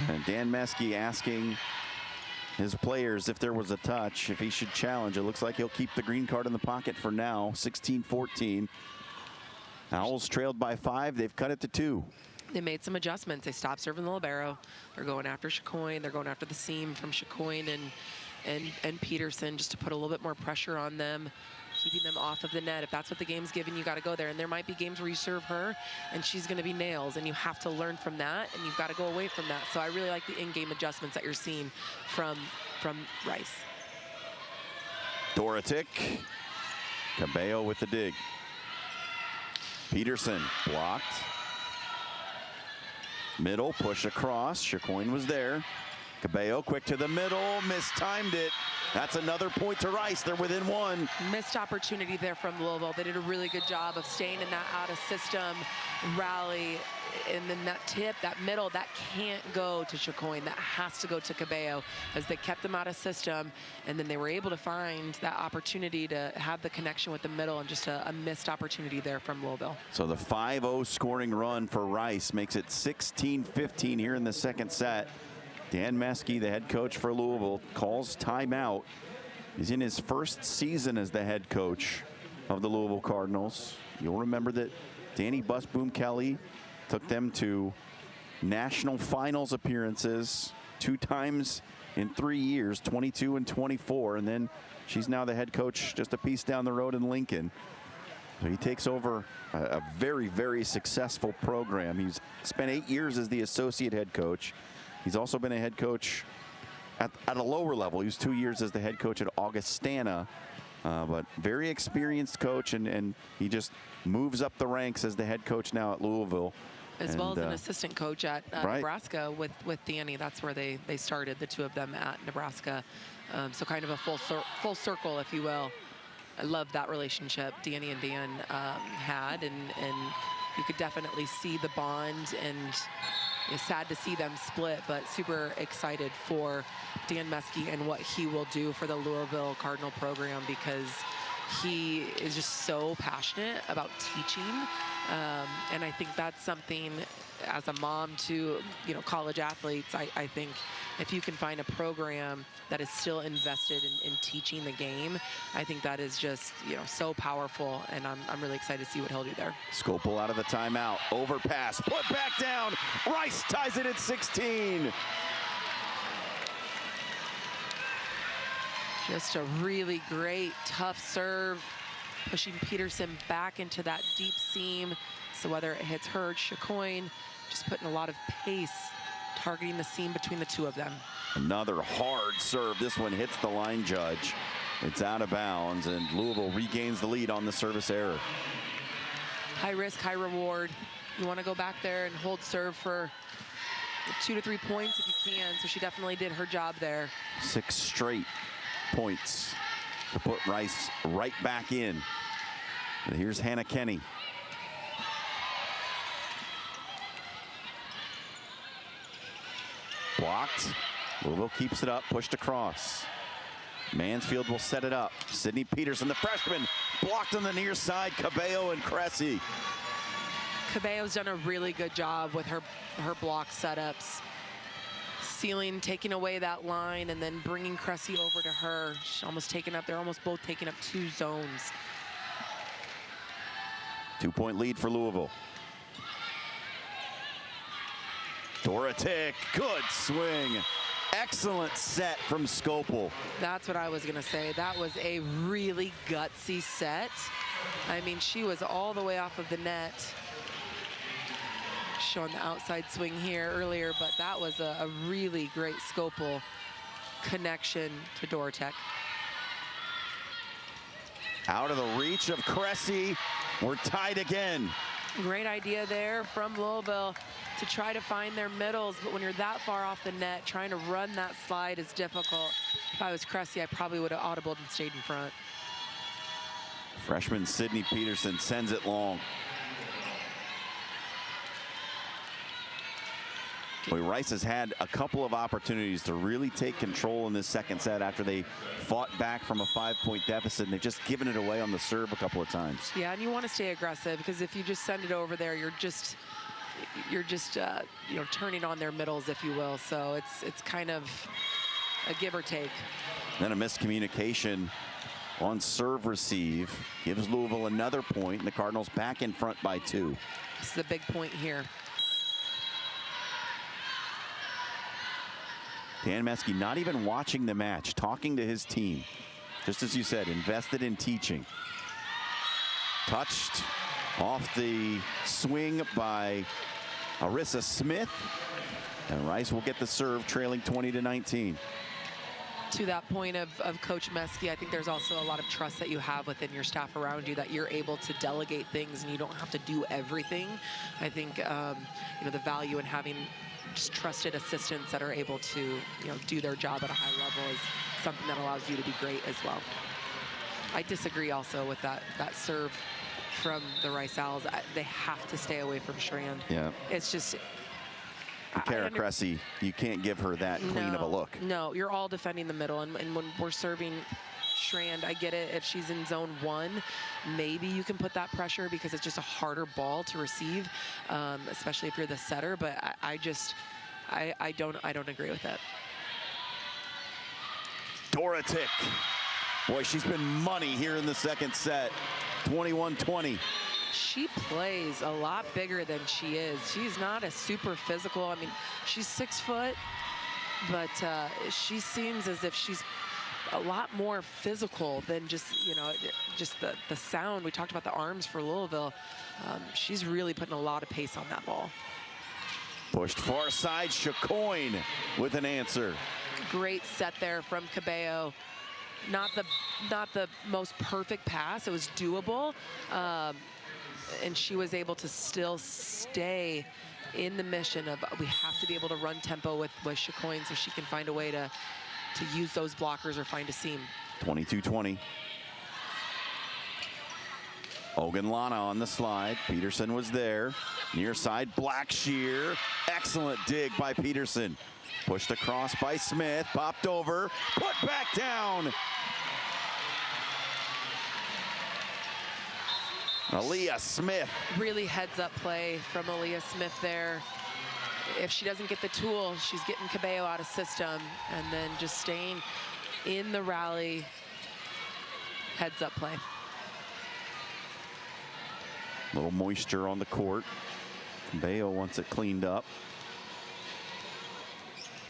And Dan Meskey asking his players if there was a touch, if he should challenge. It looks like he'll keep the green card in the pocket for now. 16-14. Owls trailed by 5. They've cut it to 2. They made some adjustments. They stopped serving the libero. They're going after Chicoine. They're going after the seam from Chicoine and Peterson, just to put a little bit more pressure on them, keeping them off of the net. If that's what the game's giving, you got to go there. And there might be games where you serve her and she's going to be nails, and you have to learn from that, and you've got to go away from that. So I really like the in-game adjustments that you're seeing from Rice. Dorotic. Cabello with the dig. Peterson blocked. Middle, push across. Chicoine was there. Cabello quick to the middle, mistimed it. That's another point to Rice. They're within 1. Missed opportunity there from Louisville. They did a really good job of staying in that out of system rally. And then that tip, that middle, that can't go to Chicoine. That has to go to Cabello, as they kept them out of system. And then they were able to find that opportunity to have the connection with the middle, and just a missed opportunity there from Louisville. So the 5-0 scoring run for Rice makes it 16-15 here in the second set. Dan Meskey, the head coach for Louisville, calls timeout. He's in his first season as the head coach of the Louisville Cardinals. You'll remember that Danny Busboom Kelly took them to national finals appearances 2 times in 3 years, 22 and 24. And then she's now the head coach just a piece down the road in Lincoln. So he takes over a very, very successful program. He's spent 8 years as the associate head coach. He's also been a head coach at a lower level. He was 2 years as the head coach at Augustana, but very experienced coach, and he just moves up the ranks as the head coach now at Louisville. As well as an assistant coach at right. Nebraska with Danny. That's where they started, the two of them at Nebraska. So kind of a full circle, if you will. I love that relationship Danny and Dan had, and you could definitely see the bond, and it's sad to see them split, but super excited for Dan Meskey and what he will do for the Louisville Cardinal program, because he is just so passionate about teaching. And I think that's something, as a mom to college athletes, I think if you can find a program that is still invested in teaching the game, I think that is just so powerful, and I'm really excited to see what he'll do there. Scopel out of the timeout, overpass, put back down. Rice ties it at 16. Just a really great, tough serve, pushing Peterson back into that deep seam. So whether it hits her, Chicoine, just putting a lot of pace, targeting the seam between the two of them. Another hard serve. This one hits the line judge. It's out of bounds, and Louisville regains the lead on the service error. High risk, high reward. You want to go back there and hold serve for 2 to 3 points if you can. So she definitely did her job there. 6 straight points to put Rice right back in. And here's Hannah Kenny. Blocked. Louisville keeps it up, pushed across. Mansfield will set it up. Sydney Peterson, the freshman, blocked on the near side. Cabello and Cressy. Cabello's done a really good job with her block setups. Sealing, taking away that line, and then bringing Cressy over to her. She's almost taking up, they're almost both taking up 2 zones. 2-point lead for Louisville. Dorotic, good swing. Excellent set from Scopel. That's what I was gonna say. That was a really gutsy set. I mean, she was all the way off of the net. Showing the outside swing here earlier, but that was a really great Scopel connection to Dorotek. Out of the reach of Cressy. We're tied again. Great idea there from Louisville to try to find their middles, but when you're that far off the net, trying to run that slide is difficult. If I was Cressy, I probably would have audibled and stayed in front. Freshman Sydney Peterson sends it long. Boy, Rice has had a couple of opportunities to really take control in this second set after they fought back from a 5-point deficit, and they've just given it away on the serve a couple of times. Yeah, and you want to stay aggressive, because if you just send it over there, you're just you know, turning on their middles, if you will. So it's kind of a give or take. Then a miscommunication on serve receive gives Louisville another point, and the Cardinals back in front by 2. This is a big point here. Dan Meskey not even watching the match, talking to his team. Just as you said, invested in teaching. Touched off the swing by Arissa Smith. And Rice will get the serve, trailing 20-19. To that point of Coach Meskey, I think there's also a lot of trust that you have within your staff around you, that you're able to delegate things and you don't have to do everything. I think you know, the value in having just trusted assistants that are able to, you know, do their job at a high level is something that allows you to be great as well. I disagree also with that serve from the Rice Owls. They have to stay away from Strand. Yeah. It's just, Kara Cressy, you can't give her that clean of a look. No, you're all defending the middle, and when we're serving Strand, I get it. If she's in zone 1, maybe you can put that pressure because it's just a harder ball to receive, especially if you're the setter. But I don't agree with it. Dorotic. Boy, she's been money here in the second set. 21-20. She plays a lot bigger than she is. She's not a super physical. I mean, she's 6 foot, but she seems as if she's a lot more physical than just, you know, just the sound. We talked about the arms for Louisville. She's really putting a lot of pace on that ball. Pushed far side, Chicoine with an answer. Great set there from Cabello. Not the most perfect pass. It was doable. And she was able to still stay in the mission of, we have to be able to run tempo with Chicoine so she can find a way to use those blockers or find a seam. 22-20. Ogunlana on the slide. Peterson was there. Near side, Blackshear. Excellent dig by Peterson. Pushed across by Smith. Popped over. Put back down. Aaliyah Smith. Really heads-up play from Aaliyah Smith there. If she doesn't get the tool, she's getting Cabello out of system and then just staying in the rally. Heads-up play. Little moisture on the court. Cabello wants it cleaned up.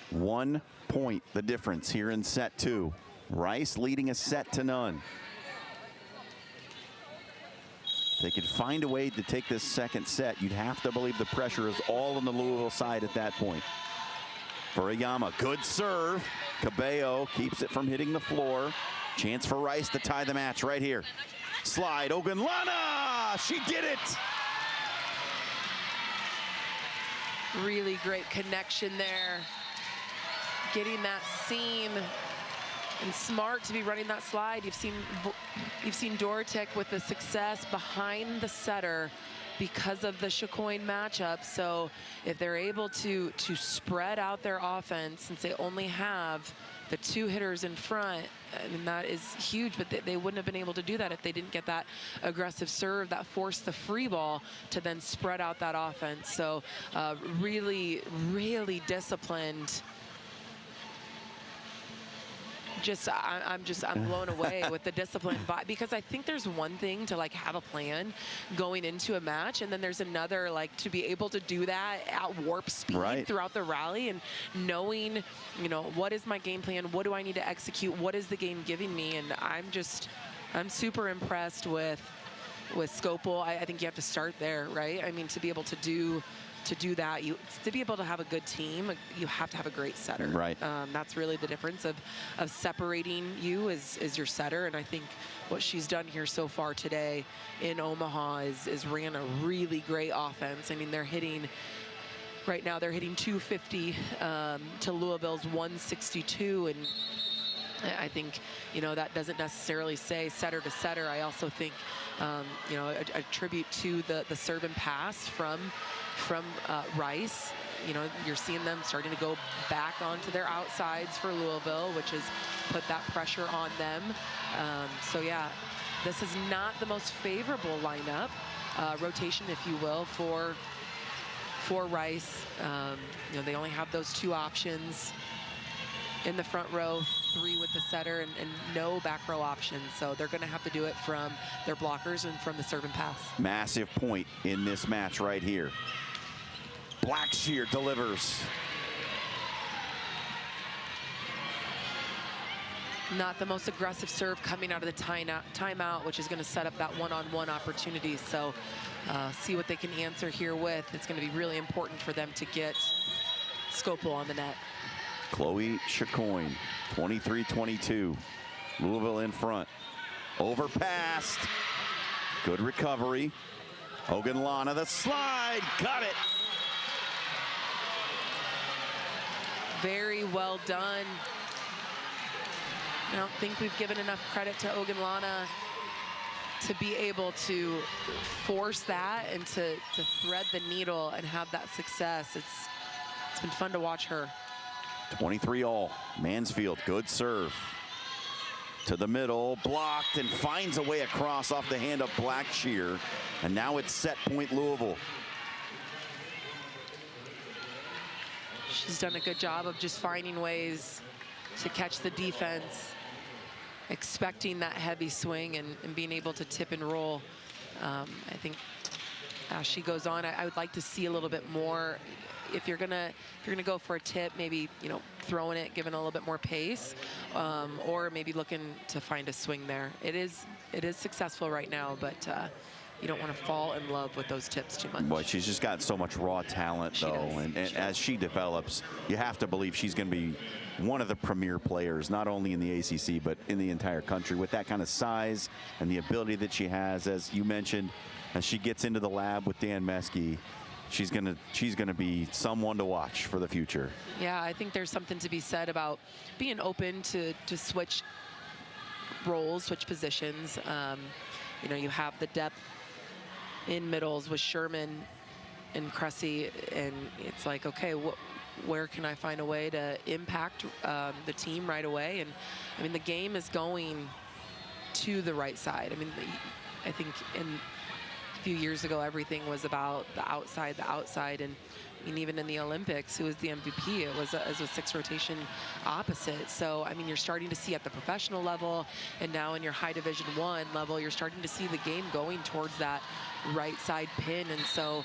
1 point the difference here in set 2. Rice leading a set to none. If they could find a way to take this second set, you'd have to believe the pressure is all on the Louisville side at that point. Furuyama, good serve. Cabello keeps it from hitting the floor. Chance for Rice to tie the match right here. Slide, Ogunlana, she did it. Really great connection there. Getting that seam, and smart to be running that slide. You've seen Dorotek with the success behind the setter because of the Chicoine matchup. So if they're able to spread out their offense, since they only have the 2 hitters in front, I mean, that is huge, but they wouldn't have been able to do that if they didn't get that aggressive serve that forced the free ball to then spread out that offense. So really, really disciplined. I'm blown away with the discipline, because I think there's one thing to like have a plan going into a match, and then there's another like to be able to do that at warp speed throughout the rally, and knowing, you know, what is my game plan, what do I need to execute, what is the game giving me, and I'm super impressed with Scopel. I think you have to start there, right? I mean, to be able to do that, to be able to have a good team, you have to have a great setter. Right. That's really the difference of separating you is your setter, and I think what she's done here so far today in Omaha is ran a really great offense. I mean, they're hitting right now, they're hitting 250 to Louisville's 162, and I think, you know, that doesn't necessarily say setter to setter. I also think, you know, a tribute to the serve and pass from Rice. You know, you're seeing them starting to go back onto their outsides for Louisville, which has put that pressure on them. So yeah, this is not the most favorable lineup, rotation, if you will, for Rice. You know, they only have those 2 options in the front row, 3 with the setter, and no back row options. So they're going to have to do it from their blockers and from the serve and pass. Massive point in this match right here. Blackshear delivers. Not the most aggressive serve coming out of the timeout, which is going to set up that one-on-one opportunity. So see what they can answer here with. It's going to be really important for them to get Scopel on the net. Chloe Chicoine, 23-22. Louisville in front. Overpassed. Good recovery. Ogunlana, the slide, got it. Very well done. I don't think we've given enough credit to Ogunlana to be able to force that and to thread the needle and have that success. It's been fun to watch her. 23 all. Mansfield, good serve. To the middle, blocked, and finds a way across off the hand of Blackshear. And now it's set point Louisville. She's done a good job of just finding ways to catch the defense, expecting that heavy swing and being able to tip and roll. I think as she goes on, I would like to see a little bit more. If you're gonna go for a tip, maybe, you know, throwing it, giving a little bit more pace, or maybe looking to find a swing there. It is successful right now, but you don't want to fall in love with those tips too much. Boy, she's just got so much raw talent, though, and as she develops, you have to believe she's going to be one of the premier players, not only in the ACC, but in the entire country, with that kind of size and the ability that she has. As you mentioned, as she gets into the lab with Dan Meskey, she's gonna be someone to watch for the future. Yeah, I think there's something to be said about being open to switch roles, switch positions. You know, you have the depth in middles with Sherman and Cressy, and it's like, okay, where can I find a way to impact the team right away? And I mean, the game is going to the right side. I mean, I think a few years ago, everything was about the outside, and I mean, even in the Olympics, who was the MVP? It was a 6 rotation opposite. So, I mean, you're starting to see at the professional level, and now in your high Division I level, you're starting to see the game going towards that right side pin. And so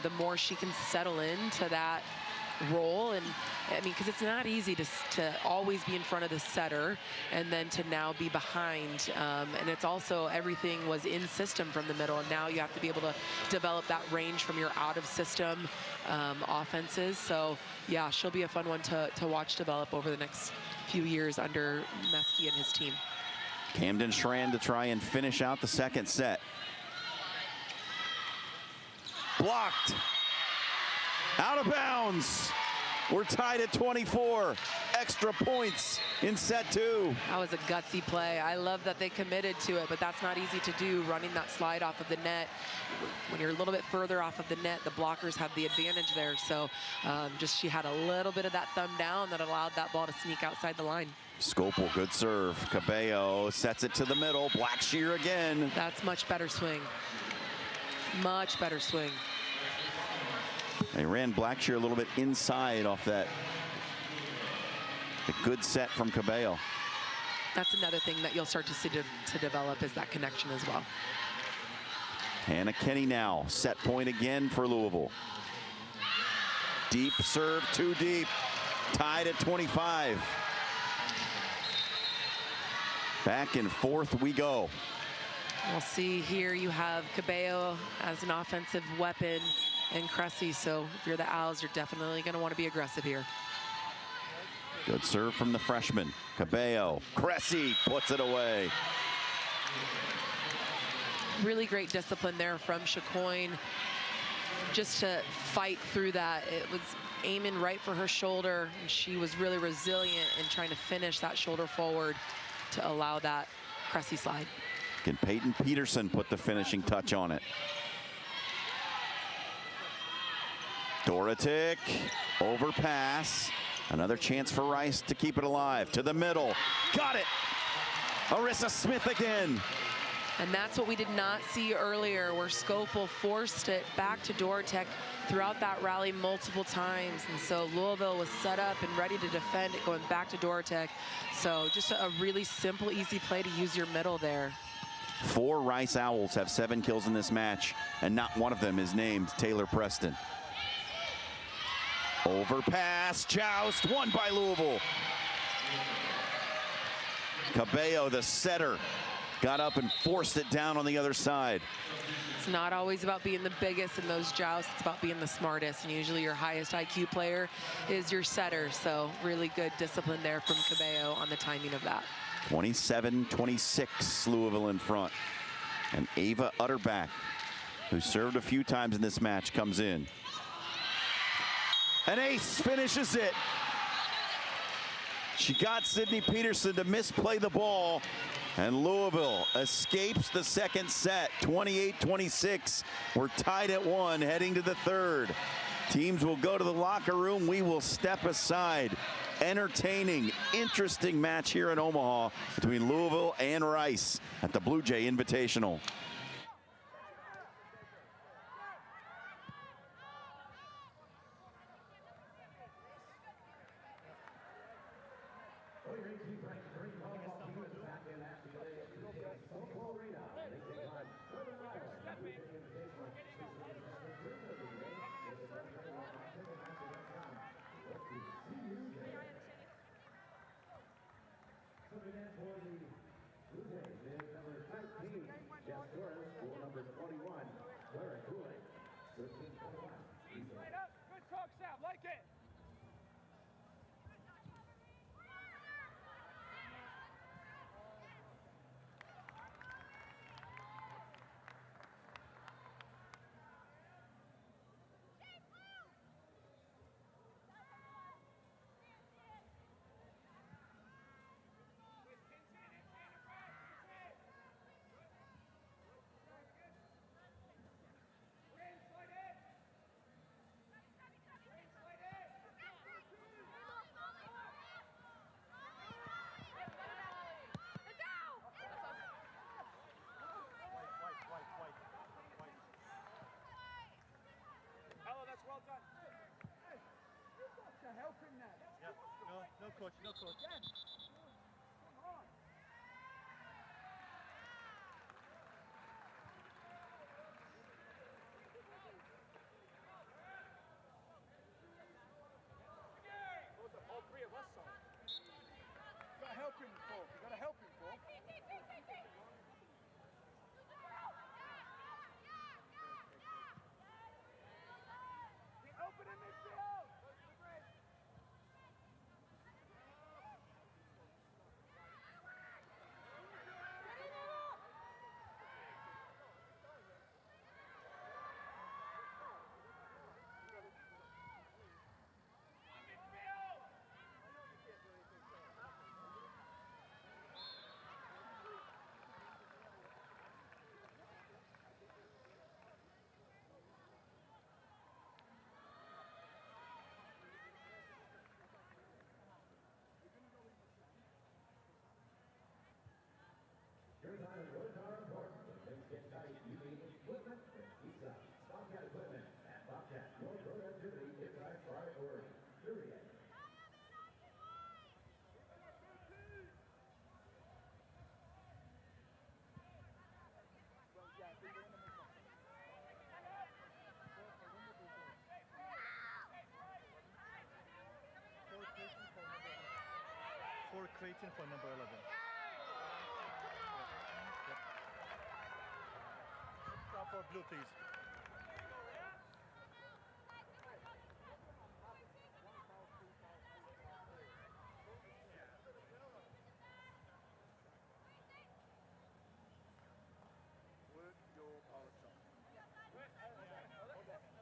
the more she can settle into that role. And I mean, because it's not easy to always be in front of the setter and then to now be behind. And it's also everything was in system from the middle, and now you have to be able to develop that range from your out of system offenses. So yeah, she'll be a fun one to watch develop over the next few years under Meske and his team. Camden Schran to try and finish out the second set. Blocked. Out of bounds. We're tied at 24. Extra points in set 2. That was a gutsy play. I love that they committed to it, but that's not easy to do, running that slide off of the net. When you're a little bit further off of the net, the blockers have the advantage there. So just she had a little bit of that thumb down that allowed that ball to sneak outside the line. Scopel, good serve. Cabello sets it to the middle. Blackshear again. That's much better swing. Much better swing. They ran Blackshear a little bit inside off that. A good set from Cabello. That's another thing that you'll start to see to develop, is that connection as well. Hannah Kenny now. Set point again for Louisville. Deep serve, too deep. Tied at 25. Back and forth we go. We'll see here you have Cabello as an offensive weapon and Cressy. So if you're the Owls, you're definitely going to want to be aggressive here. Good serve from the freshman. Cabello. Cressy puts it away. Really great discipline there from Chacoin, just to fight through that. It was aiming right for her shoulder, and she was really resilient in trying to finish that shoulder forward to allow that Cressy slide. Can Peyton Peterson put the finishing touch on it? Dorotic, overpass. Another chance for Rice to keep it alive. To the middle. Got it. Arissa Smith again. And that's what we did not see earlier, where Scopel forced it back to Dorotek throughout that rally multiple times. And so Louisville was set up and ready to defend it, going back to Dorotek. So just a really simple, easy play to use your middle there. 4 Rice Owls have 7 kills in this match, and not one of them is named Taylor Preston. Overpass, joust, won by Louisville. Cabello, the setter, got up and forced it down on the other side. It's not always about being the biggest in those jousts, it's about being the smartest. And usually your highest IQ player is your setter. So really good discipline there from Cabello on the timing of that. 27-26, Louisville in front. And Ava Utterback, who served a few times in this match, comes in. An ace finishes it. She got Sydney Peterson to misplay the ball, and Louisville escapes the second set, 28-26. We're tied at 1, heading to the third. Teams will go to the locker room. We will step aside. Entertaining, interesting match here in Omaha between Louisville and Rice at the Bluejay Invitational. No coach, no coach. time and work are important. When things get tight, you need equipment that keeps up. Bobcat equipment at Bobcat. Your productivity is our priority. Period. For Creighton for number 11. Stop for blue, please.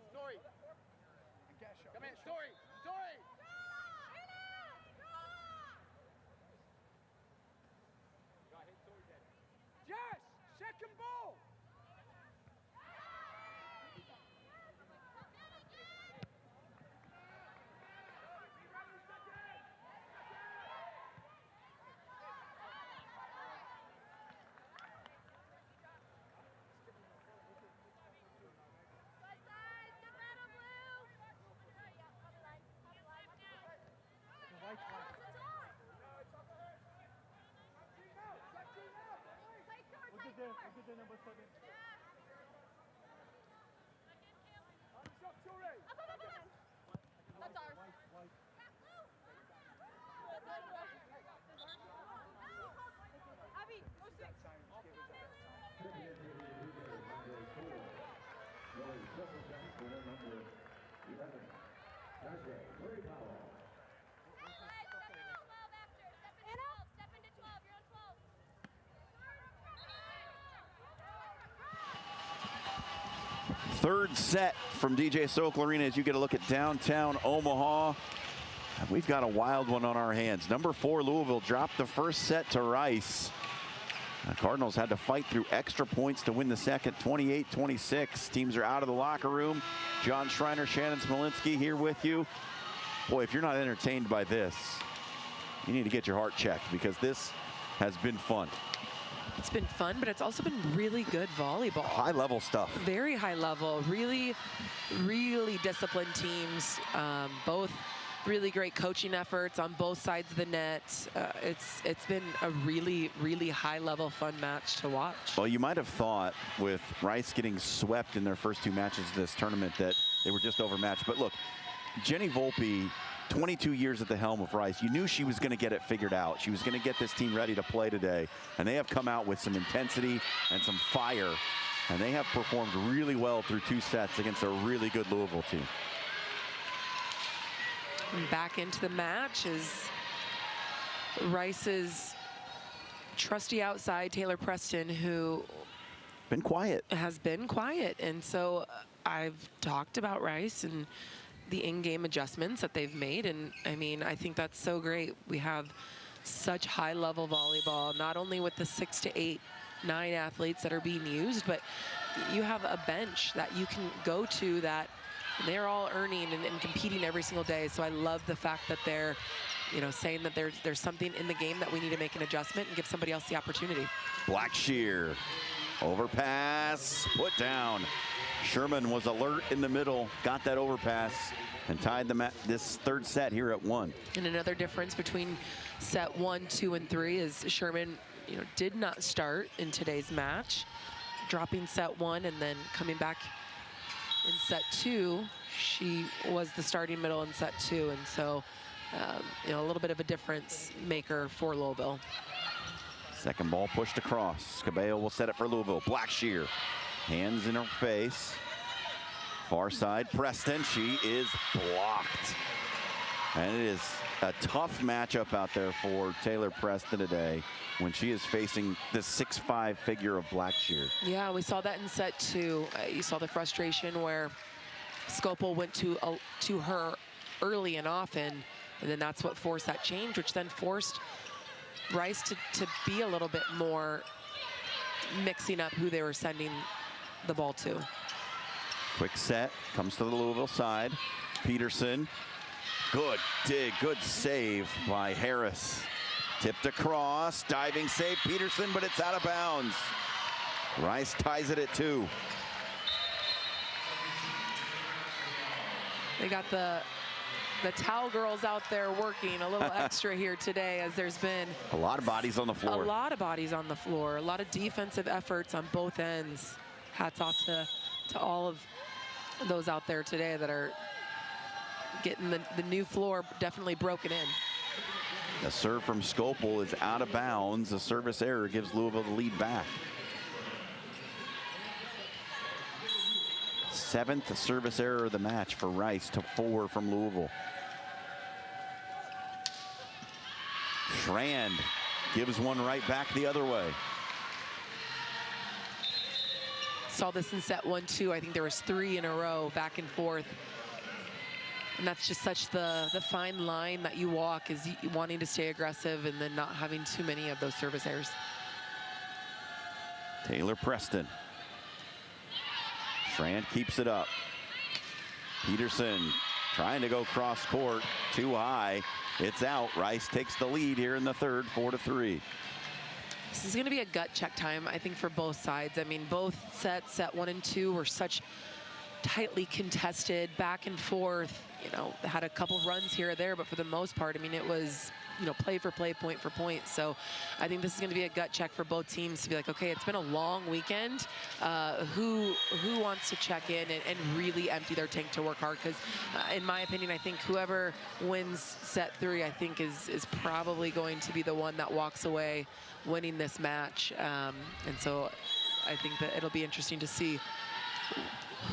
Story. Come in, Story. Story. Jess, second ball. We'll get there, number 7. That's ours. Abby, go 6. Third set from DJ Sokol Arena as you get a look at downtown Omaha. We've got a wild one on our hands. Number 4 Louisville dropped the first set to Rice. The Cardinals had to fight through extra points to win the second, 28-26. Teams are out of the locker room. John Schreiner, Shannon Smolinski here with you. Boy, if you're not entertained by this, you need to get your heart checked because this has been fun. It's been fun, but it's also been really good volleyball. High level stuff. Very high level, really, really disciplined teams. Both really great coaching efforts on both sides of the net. It's been a really, really high level fun match to watch. Well, you might have thought with Rice getting swept in their first 2 matches of this tournament that they were just overmatched. But look, Jenny Volpe, 22 years at the helm of Rice, you knew she was going to get it figured out. She was going to get this team ready to play today. And they have come out with some intensity and some fire. And they have performed really well through 2 sets against a really good Louisville team. And back into the match is Rice's trusty outside, Taylor Preston, who been quiet. Has been quiet. And so I've talked about Rice and the in-game adjustments that they've made. And I mean, I think that's so great. We have such high level volleyball, not only with the 6 to 8, 9 athletes that are being used, but you have a bench that you can go to that they're all earning and competing every single day. So I love the fact that they're, saying that there's something in the game that we need to make an adjustment and give somebody else the opportunity. Blackshear, overpass, put down. Sherman was alert in the middle, got that overpass, and tied this third set here at 1. And another difference between set 1, 2, and 3 is Sherman, did not start in today's match, dropping set 1 and then coming back in set 2. She was the starting middle in set 2, and so a little bit of a difference maker for Louisville. Second ball pushed across. Cabello will set it for Louisville. Blackshear, hands in her face. Far side, Preston, she is blocked. And it is a tough matchup out there for Taylor Preston today when she is facing this 6'5" figure of Blackshear. Yeah, we saw that in set 2. You saw the frustration where Scopel went to her early and often, and then that's what forced that change, which then forced Rice to be a little bit more mixing up who they were sending the ball to. Quick set, comes to the Louisville side. Peterson, good dig, good save by Harris. Tipped across, diving save, Peterson, but it's out of bounds. Rice ties it at 2. They got the towel girls out there working a little extra here today, as there's been A lot of bodies on the floor. a lot of bodies on the floor, a lot of defensive efforts on both ends. Hats off to all of those out there today that are getting the new floor definitely broken in. The serve from Scopel is out of bounds. A service error gives Louisville the lead back. 7th service error of the match for Rice to 4 from Louisville. Schrand gives one right back the other way. Saw this in set 1, 2. I think there was 3 in a row, back and forth. And that's just such the fine line that you walk, is wanting to stay aggressive and then not having too many of those service errors. Taylor Preston. Schrand keeps it up. Peterson trying to go cross court, too high. It's out. Rice takes the lead here in the third, 4-3. This is going to be a gut check time, I think, for both sides. I mean, both sets, set 1 and 2, were such tightly contested, back and forth. You know, had a couple runs here or there, but for the most part, I mean, it was, you know, play for play, point for point. So I think this is going to be a gut check for both teams to be like, okay, it's been a long weekend. Who wants to check in and really empty their tank to work hard? Because in my opinion, I think whoever wins set 3, I think is probably going to be the one that walks away winning this match. And so I think that it'll be interesting to see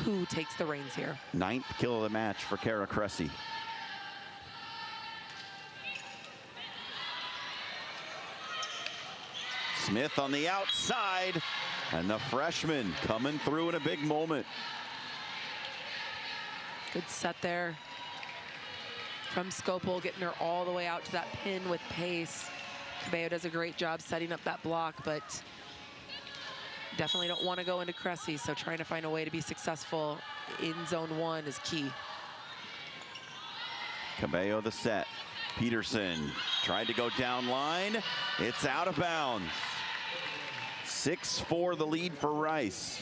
who takes the reins here. 9th kill of the match for Kara Cressy. Smith on the outside, and the freshman coming through in a big moment. Good set there from Scopel, getting her all the way out to that pin with pace. Cabello does a great job setting up that block, but definitely don't want to go into Cressy, so trying to find a way to be successful in zone 1 is key. Cabello the set. Peterson tried to go down line. It's out of bounds. 6-4 the lead for Rice.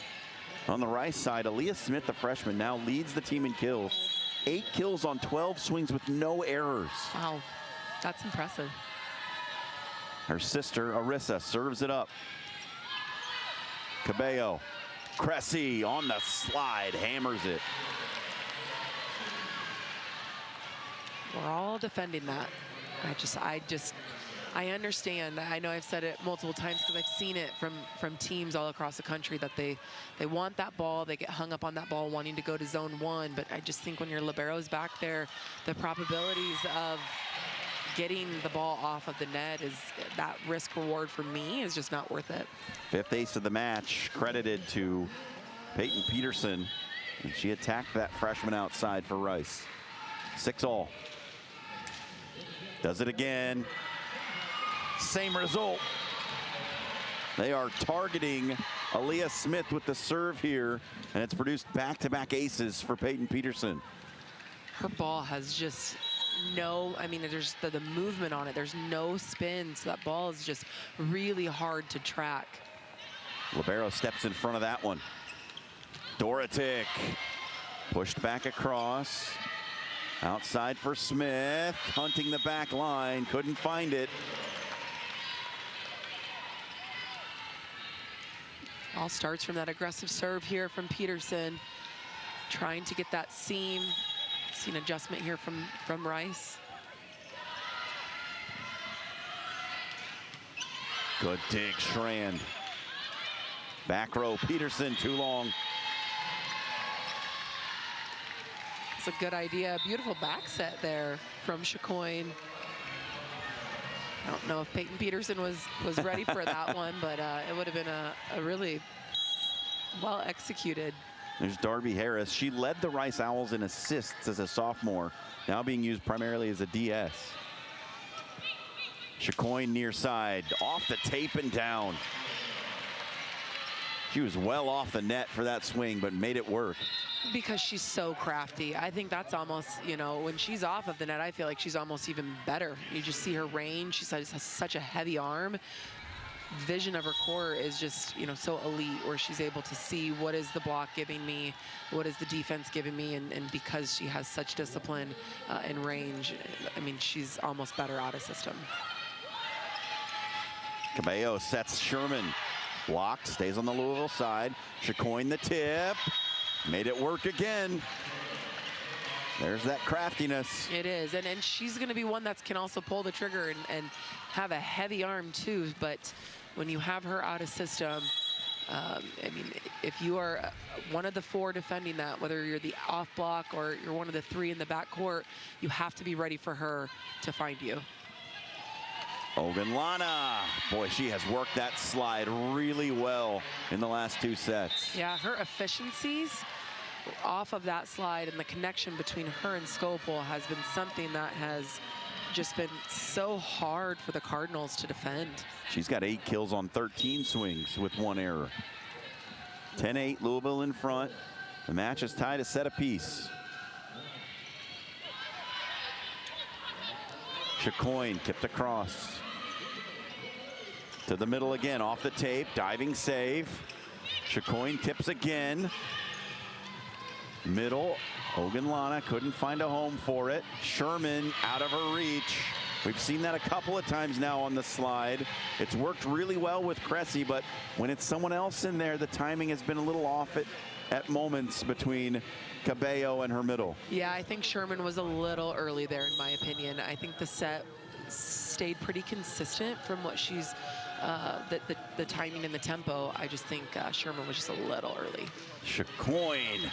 On the Rice side, Aaliyah Smith, the freshman, now leads the team in kills. 8 kills on 12 swings with no errors. Wow, that's impressive. Her sister, Arissa, serves it up. Cabello, Cressy on the slide, hammers it. We're all defending that. I understand. I know I've said it multiple times because I've seen it from teams all across the country that they want that ball, they get hung up on that ball wanting to go to zone 1, but I just think when your libero's back there, the probabilities of getting the ball off of the net, is that risk reward for me is just not worth it. 5th ace of the match credited to Peyton Peterson, and she attacked that freshman outside for Rice. 6-all. Does it again. Same result. They are targeting Aaliyah Smith with the serve here, and it's produced back-to-back aces for Peyton Peterson. Her ball has just no, I mean, there's the movement on it. There's no spin, so that ball is just really hard to track. Libero steps in front of that one. Dorotic pushed back across. Outside for Smith, hunting the back line, couldn't find it. All starts from that aggressive serve here from Peterson, trying to get that seam. See an adjustment here from Rice. Good dig, Schrand. Back row, Peterson, too long. It's a good idea. Beautiful back set there from Chacoin. I don't know if Peyton Peterson was ready for that one, but it would have been a really well executed. There's Darby Harris. She led the Rice Owls in assists as a sophomore, now being used primarily as a DS. Chacoin near side, off the tape and down. She was well off the net for that swing, but made it work. Because she's so crafty. I think that's almost, you know, when she's off of the net, I feel like she's almost even better. You just see her range. She has such a heavy arm. Vision of her core is just, you know, so elite, where she's able to see what is the block giving me, what is the defense giving me, and because she has such discipline and range, I mean, she's almost better out of system. Cabello sets Sherman. Blocked, stays on the Louisville side. Chicoine the tip. Made it work again. There's that craftiness. It is, and she's going to be one that can also pull the trigger and have a heavy arm too. But when you have her out of system, I mean, if you are one of the four defending that, whether you're the off block or you're one of the three in the back court, you have to be ready for her to find you. Ogunlana, boy, she has worked that slide really well in the last 2 sets. Yeah, her efficiencies off of that slide and the connection between her and Skopel has been something that has just been so hard for the Cardinals to defend. She's got 8 kills on 13 swings with 1 error. 10-8, Louisville in front. The match is tied a set apiece. Chicoine tipped across. To the middle again, off the tape, diving save. Chicoine tips again. Middle, Ogunlana couldn't find a home for it. Sherman out of her reach. We've seen that a couple of times now on the slide. It's worked really well with Cressy, but when it's someone else in there, the timing has been a little off at moments between Cabello and her middle. Yeah, I think Sherman was a little early there, in my opinion. I think the set stayed pretty consistent from what she's, the timing and the tempo. I just think Sherman was just a little early. Chicoine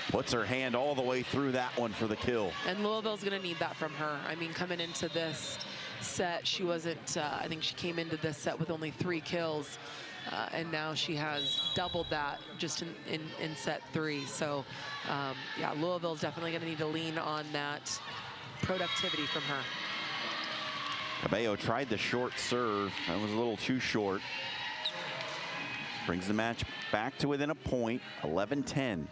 puts her hand all the way through that one for the kill. And Louisville's going to need that from her. I mean, coming into this set, she wasn't, I think she came into this set with only 3 kills. And now she has doubled that just in set 3. So, yeah, Louisville's definitely going to need to lean on that productivity from her. Cabello tried the short serve. That was a little too short. Brings the match back to within a point, 11-10.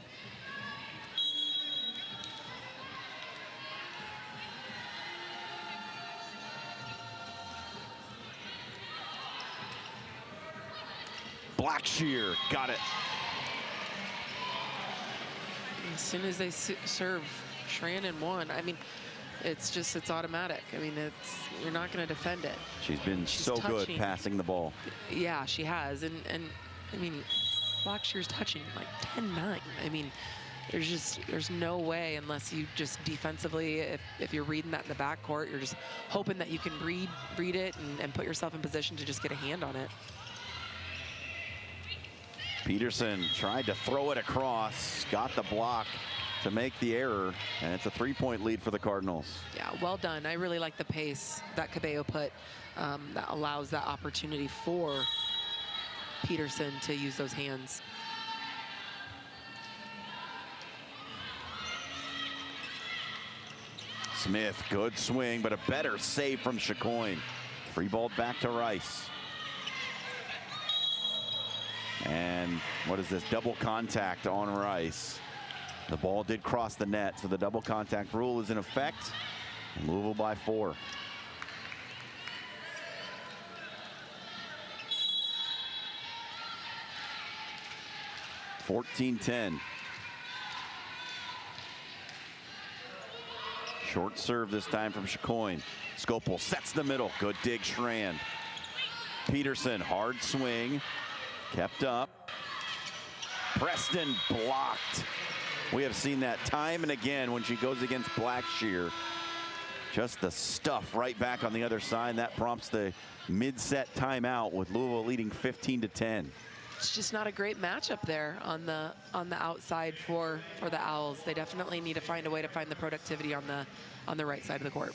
Blackshear got it. As soon as they serve Schramm in 1, I mean, it's automatic. I mean, you're not going to defend it. She's been so good passing the ball. Yeah, she has. And I mean, Blackshear's touching like 10-9. I mean, there's no way, unless you just defensively, if you're reading that in the backcourt, you're just hoping that you can read it and put yourself in position to just get a hand on it. Peterson tried to throw it across, got the block to make the error, and it's a 3-point lead for the Cardinals. Yeah, well done. I really like the pace that Cabello put that allows that opportunity for Peterson to use those hands. Smith, good swing, but a better save from Chicoine. Free ball back to Rice. And what is this? Double contact on Rice. The ball did cross the net, so the double contact rule is in effect. Louisville by 4. (14-10). Short serve this time from Chicoine. Skopel sets the middle. Good dig, Schramm. Peterson, hard swing. Kept up. Preston blocked. We have seen that time and again when she goes against Blackshear. Just the stuff right back on the other side. That prompts the mid-set timeout with Louisville leading 15-10. It's just not a great matchup there on the outside for the Owls. They definitely need to find a way to find the productivity on the right side of the court.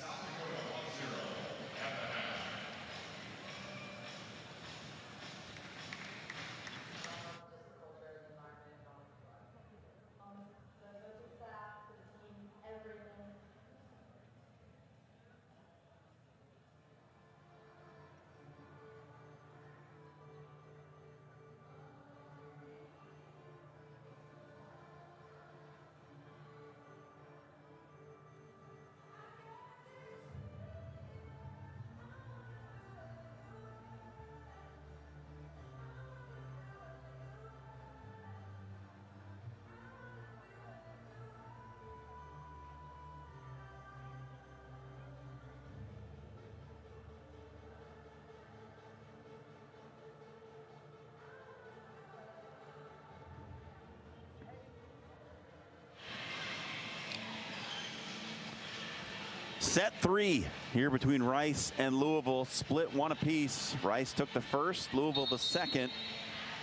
Set 3 here between Rice and Louisville, split 1 apiece. Rice took the first, Louisville the second,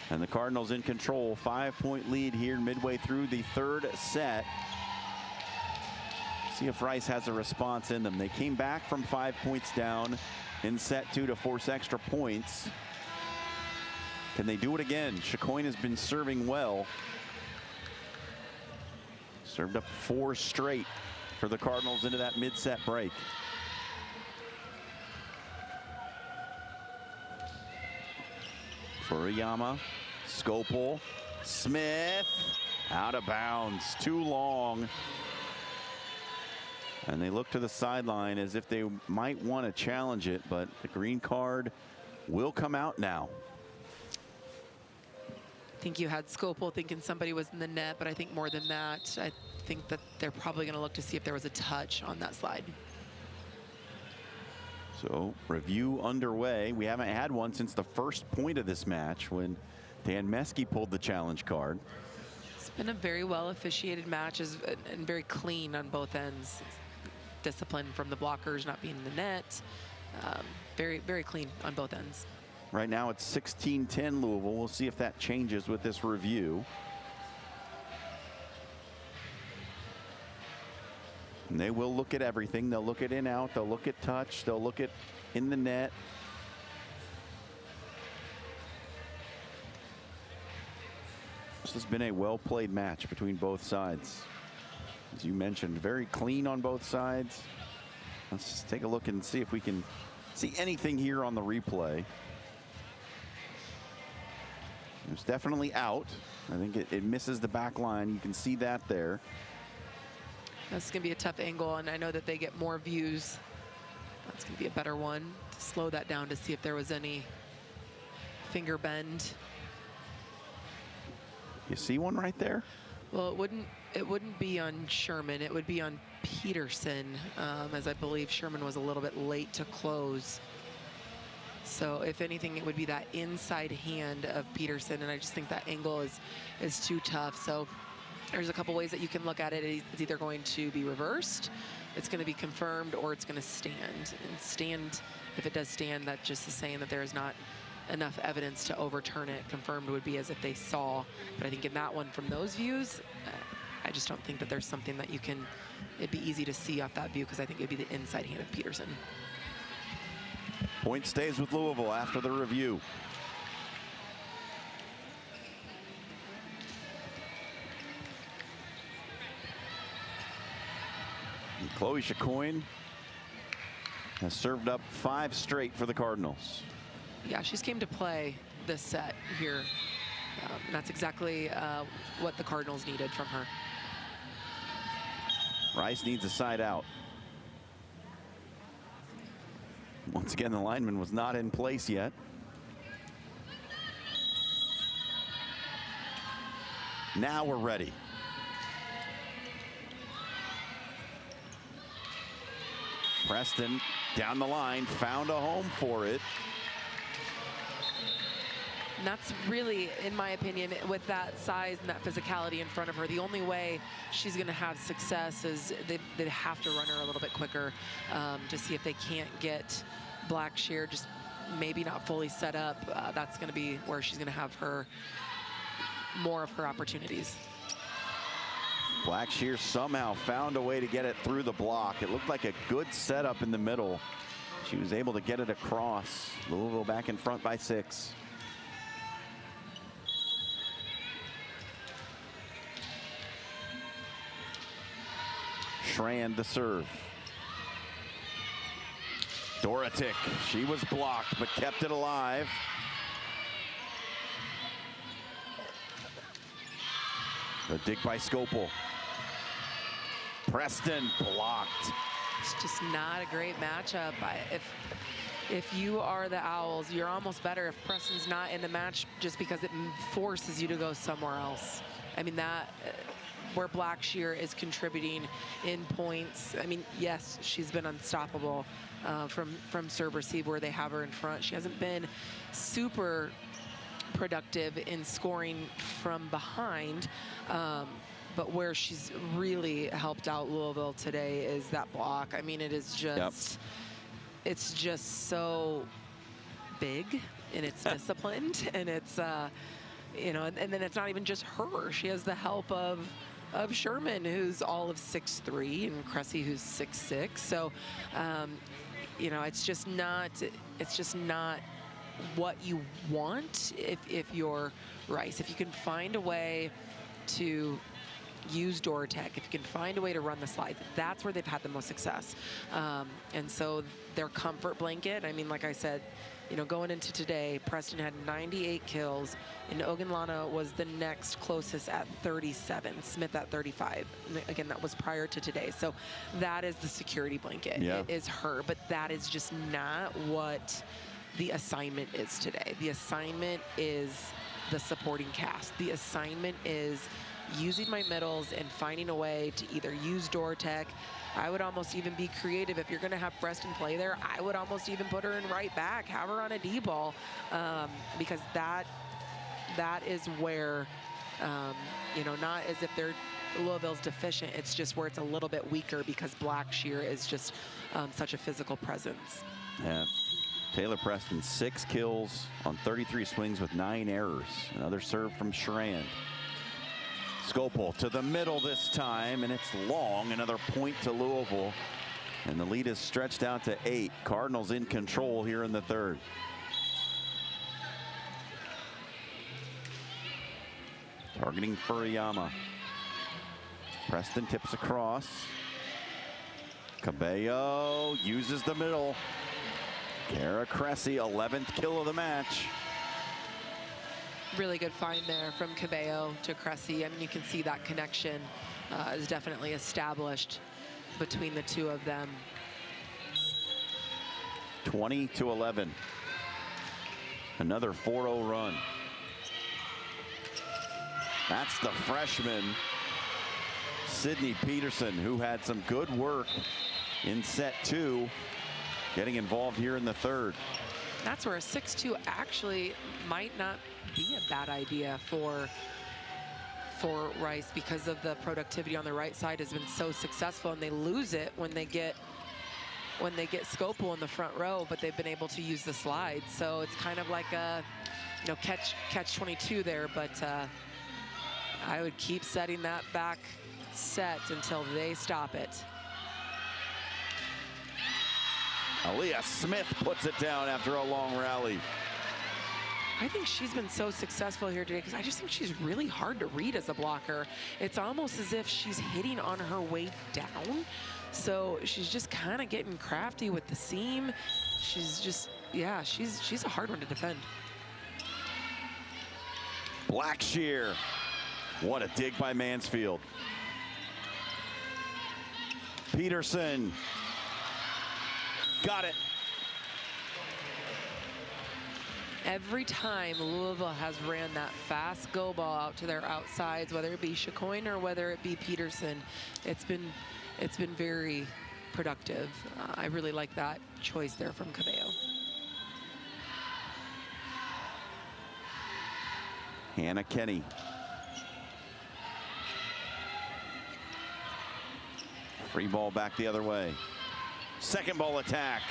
and the Cardinals in control. 5-point lead here midway through the third set. See if Rice has a response in them. They came back from 5 points down in set 2 to force extra points. Can they do it again? Chicoine has been serving well. Served up 4 straight for the Cardinals into that mid-set break. Furuyama, Skopel, Smith, out of bounds, too long. And they look to the sideline as if they might want to challenge it, but the green card will come out now. I think you had Skopel thinking somebody was in the net, but I think more than that, I think that they're probably going to look to see if there was a touch on that slide. So review underway. We haven't had one since the first point of this match when Dan Meske pulled the challenge card. It's been a very well officiated match and very clean on both ends. Discipline from the blockers not being in the net. Very, very clean on both ends. Right now it's 16-10 Louisville. We'll see if that changes with this review. And they will look at everything. They'll look at in out. They'll look at touch. They'll look at in the net. This has been a well-played match between both sides. As you mentioned, very clean on both sides. Let's just take a look and see if we can see anything here on the replay. It's definitely out. I think it misses the back line. You can see that there. That's going to be a tough angle, and I know that they get more views. That's going to be a better one to slow that down to see if there was any finger bend. You see one right there? Well, it wouldn't be on Sherman. It would be on Peterson, as I believe Sherman was a little bit late to close. So if anything, it would be that inside hand of Peterson, and I just think that angle is too tough. So there's a couple ways that you can look at it. It's either going to be reversed, it's going to be confirmed, or it's going to stand. And stand, if it does stand, that just is saying that there is not enough evidence to overturn it. Confirmed would be as if they saw. But I think in that one, from those views, I just don't think that there's something that you can, it'd be easy to see off that view, because I think it'd be the inside hand of Peterson. Point stays with Louisville after the review. And Chloe Chicoine has served up 5 straight for the Cardinals. Yeah, she's came to play this set here. And that's exactly what the Cardinals needed from her. Rice needs a side out. Once again, the lineman was not in place yet. Now we're ready. Preston down the line, found a home for it. And that's really, in my opinion, with that size and that physicality in front of her, the only way she's going to have success is they have to run her a little bit quicker to see if they can't get Blackshear just maybe not fully set up. That's going to be where she's going to have more of her opportunities. Blackshear somehow found a way to get it through the block. It looked like a good setup in the middle. She was able to get it across. Louisville back in front by 6. Schrand the serve. Dorotic, she was blocked but kept it alive. The dig by Skopel. Preston blocked. It's just not a great matchup. If you are the Owls, you're almost better if Preston's not in the match, just because it forces you to go somewhere else. I mean, that where Blackshear is contributing in points. I mean, yes, she's been unstoppable from serve receive where they have her in front. She hasn't been super productive in scoring from behind, But where she's really helped out Louisville today is that block. I mean, it is just, it's just so big, and it's disciplined, and it's, you know, and then it's not even just her. She has the help of Sherman, who's all of 6'3", and Cressy, who's 6'6". So, you know, it's just not what you want if you're Rice. If you can find a way to use Dorotek, if you can find a way to run the slides, that's where they've had the most success. And so their comfort blanket, I mean, like I said, you know, going into today, Preston had 98 kills, and Ogunlana was the next closest at 37, Smith at 35. And again, that was prior to today. So that is the security blanket. Yeah. It is her, but that is just not what the assignment is today. The assignment is the supporting cast. The assignment is using my middles and finding a way to either use Dorotek. I would almost even be creative. If you're going to have Preston play there, I would almost even put her in right back, have her on a D ball, because that is where, you know, not as if they're Louisville's deficient. It's just where it's a little bit weaker because Blackshear is just such a physical presence. Yeah. Taylor Preston, 6 kills on 33 swings with 9 errors. Another serve from Schrand. Skopel to the middle this time, and it's long. Another point to Louisville, and the lead is stretched out to 8. Cardinals in control here in the third. Targeting Furuyama. Preston tips across. Cabello uses the middle. Kara Cressy, 11th kill of the match. Really good find there from Cabello to Cressy. I mean, you can see that connection is definitely established between the two of them. 20-11. Another 4-0 run. That's the freshman, Sydney Peterson, who had some good work in set 2, getting involved here in the third. That's where a 6-2 actually might not be a bad idea for Rice, because of the productivity on the right side has been so successful, and they lose it when they get Skopel in the front row, but they've been able to use the slide. So it's kind of like a, you know, catch 22 there, but I would keep setting that back set until they stop it. Aaliyah Smith puts it down after a long rally. I think she's been so successful here today because I just think she's really hard to read as a blocker. It's almost as if she's hitting on her way down. So she's just kind of getting crafty with the seam. She's just, yeah, she's a hard one to defend. Blackshear. What a dig by Mansfield. Peterson. Got it. Every time Louisville has ran that fast go ball out to their outsides, whether it be Chacoin or whether it be Peterson, it's been very productive. I really like that choice there from Cabello. Hannah Kenny. Free ball back the other way. Second ball attack.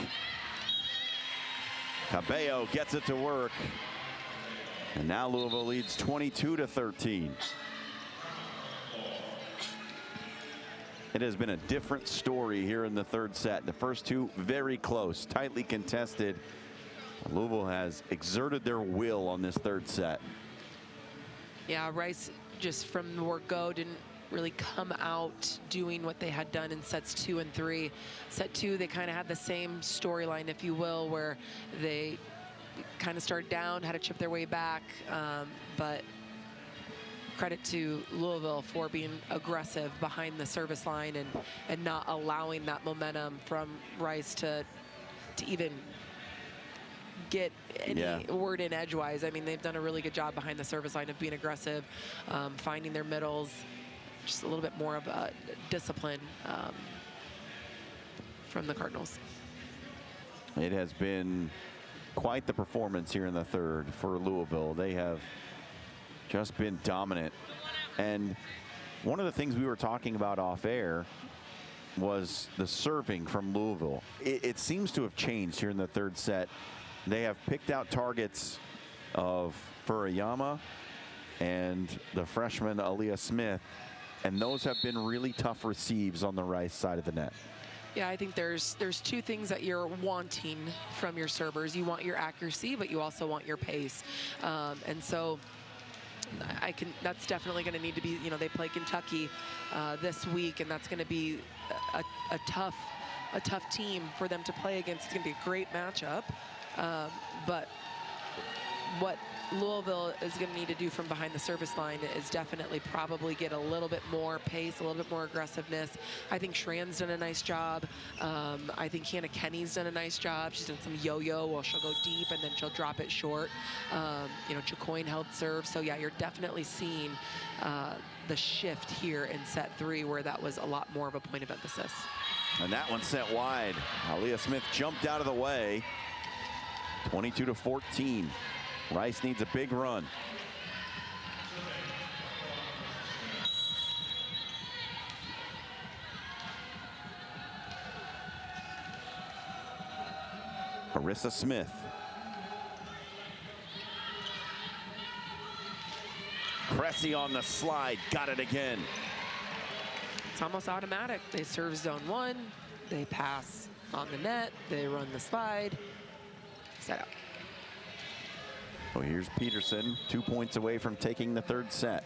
Cabello gets it to work. And now Louisville leads 22-13. It has been a different story here in the third set. The first two very close, tightly contested. Louisville has exerted their will on this third set. Yeah, Rice just from the word go didn't really come out doing what they had done in sets 2 and 3. Set 2, they kind of had the same storyline, if you will, where they kind of started down, had to chip their way back. But credit to Louisville for being aggressive behind the service line and not allowing that momentum from Rice to even get any word in edgewise. I mean, they've done a really good job behind the service line of being aggressive, finding their middles, just a little bit more of a discipline from the Cardinals. It has been quite the performance here in the third for Louisville. They have just been dominant. And One of the things we were talking about off air was the serving from Louisville. It seems to have changed here in the third set. They have picked out targets of Furuyama and the freshman Aaliyah Smith, and those have been really tough receives on the Rice side of the net. Yeah, I think there's two things that you're wanting from your servers. You want your accuracy, but you also want your pace. And so that's definitely going to need to be, you know, they play Kentucky this week, and that's going to be a tough team for them to play against. It's going to be a great matchup. But what Louisville is going to need to do from behind the service line is definitely probably get a little bit more pace, a little bit more aggressiveness. I think Schramm's done a nice job. I think Hannah Kenny's done a nice job. She's done some yo-yo where she'll go deep and then she'll drop it short. You know, Jacoin held serve. So yeah, you're definitely seeing the shift here in set 3 where that was a lot more of a point of emphasis. And that one sent wide. Aaliyah Smith jumped out of the way. 22-14. Rice needs a big run. Marissa Smith. Cressy on the slide, got it again. It's almost automatic. They serve zone 1, they pass on the net, they run the slide, set up. Well, here's Peterson, 2 points away from taking the third set.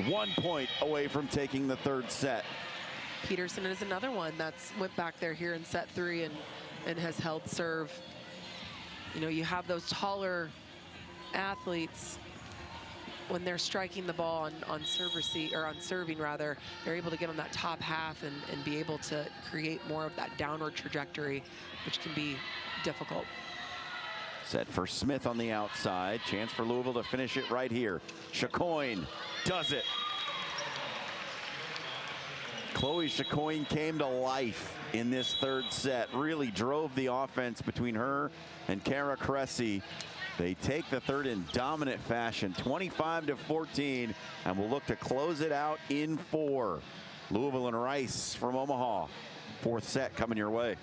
One point away from taking the third set. Peterson is another one that's went back there here in set 3 and has held serve. You know, you have those taller athletes when they're striking the ball on serving rather, they're able to get on that top half and be able to create more of that downward trajectory, which can be difficult. Set for Smith on the outside. Chance for Louisville to finish it right here. Jacoin does it. Chloe Jacoin came to life in this third set. Really drove the offense between her and Kara Cressy. They take the third in dominant fashion, 25-14, and will look to close it out in 4. Louisville and Rice from Omaha. Fourth set coming your way.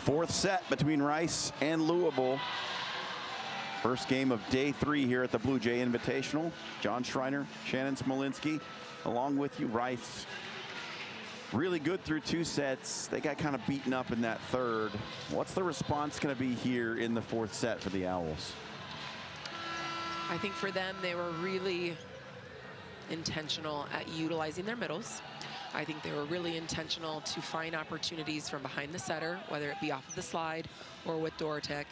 Fourth set between Rice and Louisville. First game of day 3 here at the Bluejay Invitational. John Schreiner, Shannon Smolinski, along with you. Rice really good through 2 sets. They got kind of beaten up in that third. What's the response going to be here in the 4th set for the Owls? I think for them, they were really intentional at utilizing their middles. I think they were really intentional to find opportunities from behind the setter, whether it be off of the slide or with Dorotek.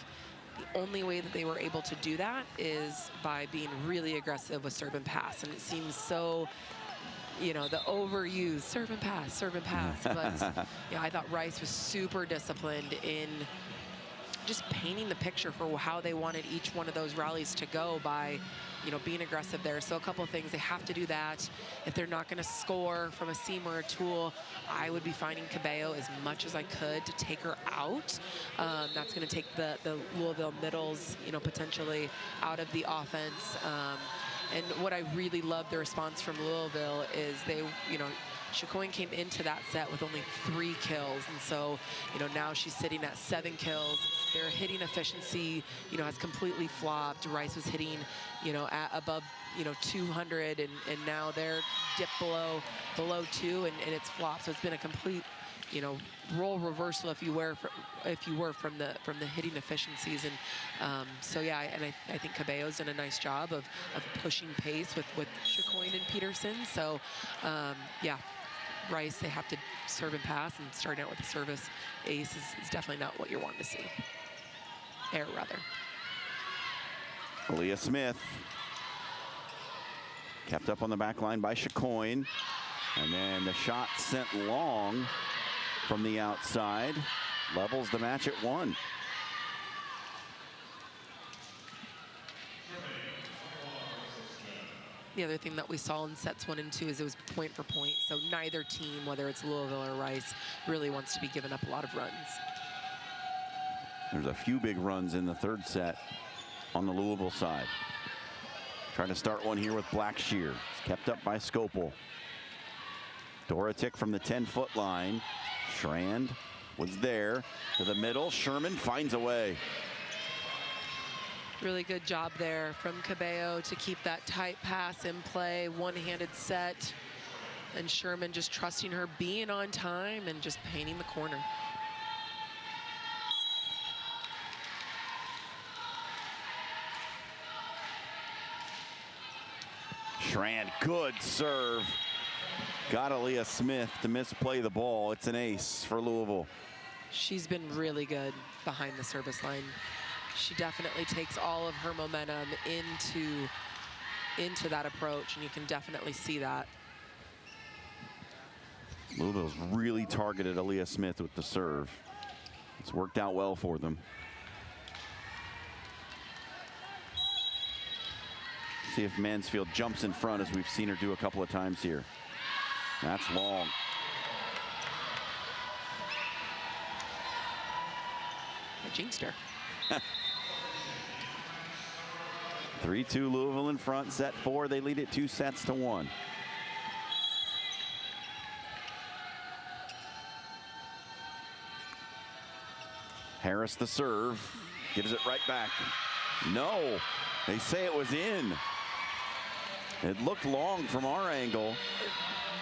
The only way that they were able to do that is by being really aggressive with serve and pass. And it seems so, you know, the overused serve and pass. But yeah, I thought Rice was super disciplined in just painting the picture for how they wanted each one of those rallies to go by, you know, being aggressive there. So a couple of things, they have to do that. If they're not going to score from a seam or a tool, I would be finding Cabello as much as I could to take her out. That's going to take the Louisville middles, you know, potentially out of the offense. And what I really love the response from Louisville is they, you know, Chicoine came into that set with only 3 kills. And so, you know, now she's sitting at 7 kills. Their hitting efficiency, you know, has completely flopped. Rice was hitting, you know, at above, you know, 200, and now they're dipped below 2, and it's flopped. So it's been a complete, you know, role reversal, if you were from the hitting efficiencies. And so yeah, and I think Cabello's done a nice job of pushing pace with Chicoine and Peterson. So yeah, Rice, they have to serve and pass, and starting out with the service ace is definitely not what you're wanting to see. Air, rather. Aaliyah Smith kept up on the back line by Chicoine, and then the shot sent long from the outside levels the match at 1. The other thing that we saw in sets 1 and 2 is it was point for point. So neither team, whether it's Louisville or Rice, really wants to be giving up a lot of runs. There's a few big runs in the 3rd set on the Louisville side. Trying to start one here with Blackshear. It's kept up by Scopel. Dorotek from the 10-foot line. Strand was there to the middle. Sherman finds a way. Really good job there from Cabello to keep that tight pass in play, one-handed set. And Sherman just trusting her being on time and just painting the corner. Strand, good serve. Got Aaliyah Smith to misplay the ball. It's an ace for Louisville. She's been really good behind the service line. She definitely takes all of her momentum into that approach, and you can definitely see that. Louisville's really targeted Aaliyah Smith with the serve. It's worked out well for them. See if Mansfield jumps in front, as we've seen her do a couple of times here. That's long. I jinxed her. 3-2 Louisville in front. Set 4, they lead it 2 sets to 1. Harris the serve, gives it right back. No, they say it was in. It looked long from our angle.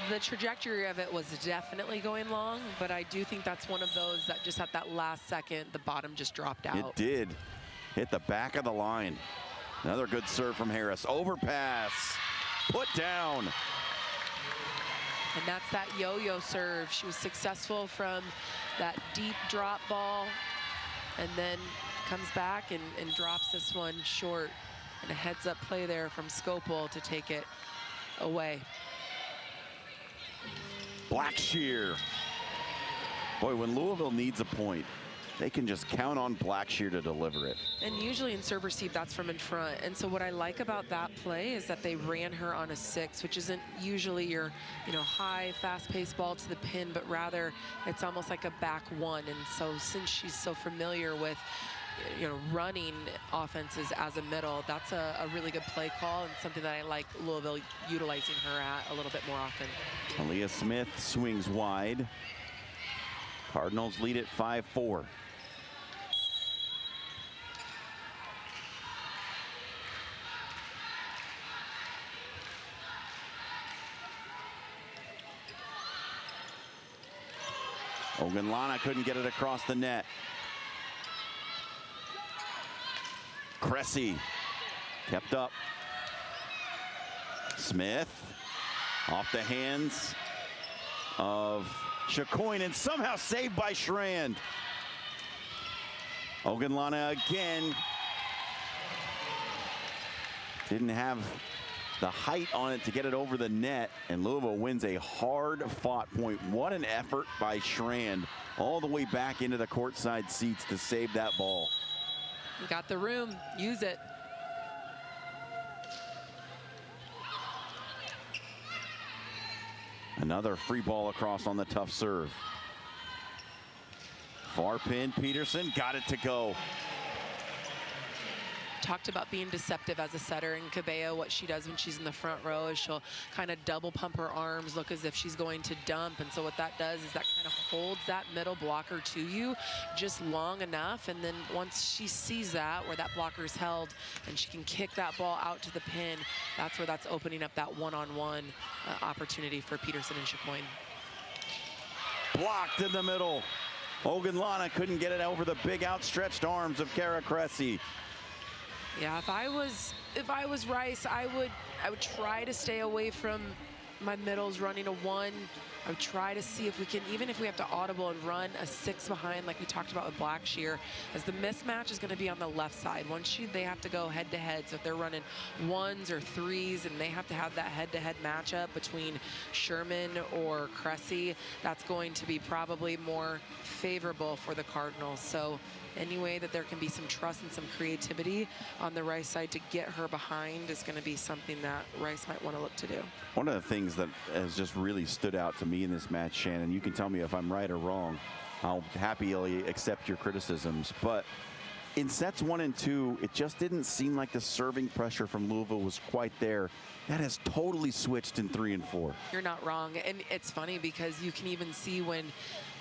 The trajectory of it was definitely going long, but I do think that's one of those that just at that last second, the bottom just dropped out. It did. Hit the back of the line. Another good serve from Harris. Overpass. Put down. And that's that yo-yo serve. She was successful from that deep drop ball, and then comes back and drops this one short. And a heads-up play there from Scopel to take it away. Blackshear. Boy, when Louisville needs a point, they can just count on Blackshear to deliver it. And usually in serve receive, that's from in front. And so what I like about that play is that they ran her on a 6, which isn't usually your, you know, high, fast-paced ball to the pin, but rather it's almost like a back 1. And so since she's so familiar with, you know, running offenses as a middle, that's a really good play call, and something that I like Louisville utilizing her at a little bit more often. Aaliyah Smith swings wide. Cardinals lead at 5-4. Ogunlana couldn't get it across the net. Cressy kept up. Smith off the hands of Chacoin and somehow saved by Schrand. Ogunlana again. Didn't have the height on it to get it over the net, and Louisville wins a hard-fought point. What an effort by Schrand all the way back into the courtside seats to save that ball. You got the room, use it. Another free ball across on the tough serve. Far pin, Peterson got it to go. Talked about being deceptive as a setter, and Cabello, what she does when she's in the front row is she'll kind of double pump her arms, look as if she's going to dump, and so what that does is that kind of holds that middle blocker to you just long enough, and then once she sees that, where that blocker is held, and she can kick that ball out to the pin, that's where that's opening up that one-on-one opportunity for Peterson and Chacoin. Blocked in the middle. Ogunlana couldn't get it over the big outstretched arms of Kara Cressy. Yeah, if I was Rice, I would try to stay away from my middles running a 1. I would try to see if we can, even if we have to audible and run a 6 behind like we talked about with Blackshear, as the mismatch is going to be on the left side. Once they have to go head-to-head, so if they're running 1s or 3s and they have to have that head-to-head matchup between Sherman or Cressy, that's going to be probably more favorable for the Cardinals. So any way that there can be some trust and some creativity on the Rice side to get her behind is going to be something that Rice might want to look to do. One of the things that has just really stood out to me in this match, Shannon, you can tell me if I'm right or wrong. I'll happily accept your criticisms, but in sets 1 and 2, it just didn't seem like the serving pressure from Louisville was quite there. That has totally switched in 3 and 4. You're not wrong, and it's funny because you can even see when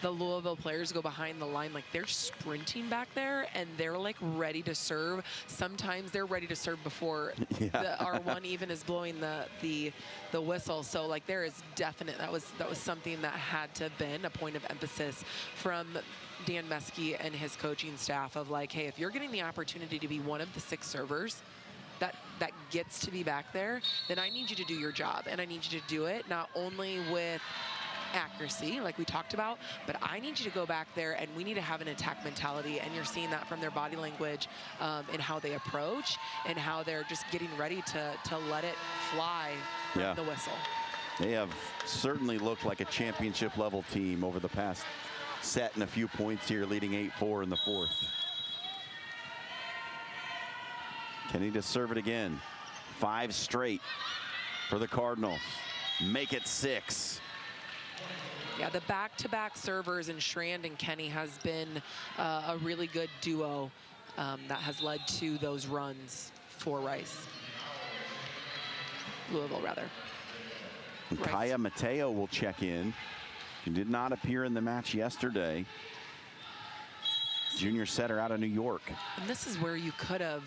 the Louisville players go behind the line, like they're sprinting back there and they're like ready to serve. Sometimes they're ready to serve before the R1 even is blowing the whistle. So like there is definite, that was something that had to have been a point of emphasis from Dan Meskey and his coaching staff of like, hey, if you're getting the opportunity to be one of the 6 servers that gets to be back there, then I need you to do your job, and I need you to do it not only with accuracy like we talked about, but I need you to go back there and we need to have an attack mentality, and you're seeing that from their body language and how they approach and how they're just getting ready to let it fly from the whistle. They have certainly looked like a championship level team over the past set and a few points here, leading 8-4 in the 4th. Can he just serve it again? 5 straight for the Cardinals. Make it 6. Yeah, the back-to-back servers in Schrand and Kenny has been a really good duo that has led to those runs for Rice. Louisville, rather. And Kaya Mateo will check in. He did not appear in the match yesterday. Junior setter out of New York. And this is where you could have,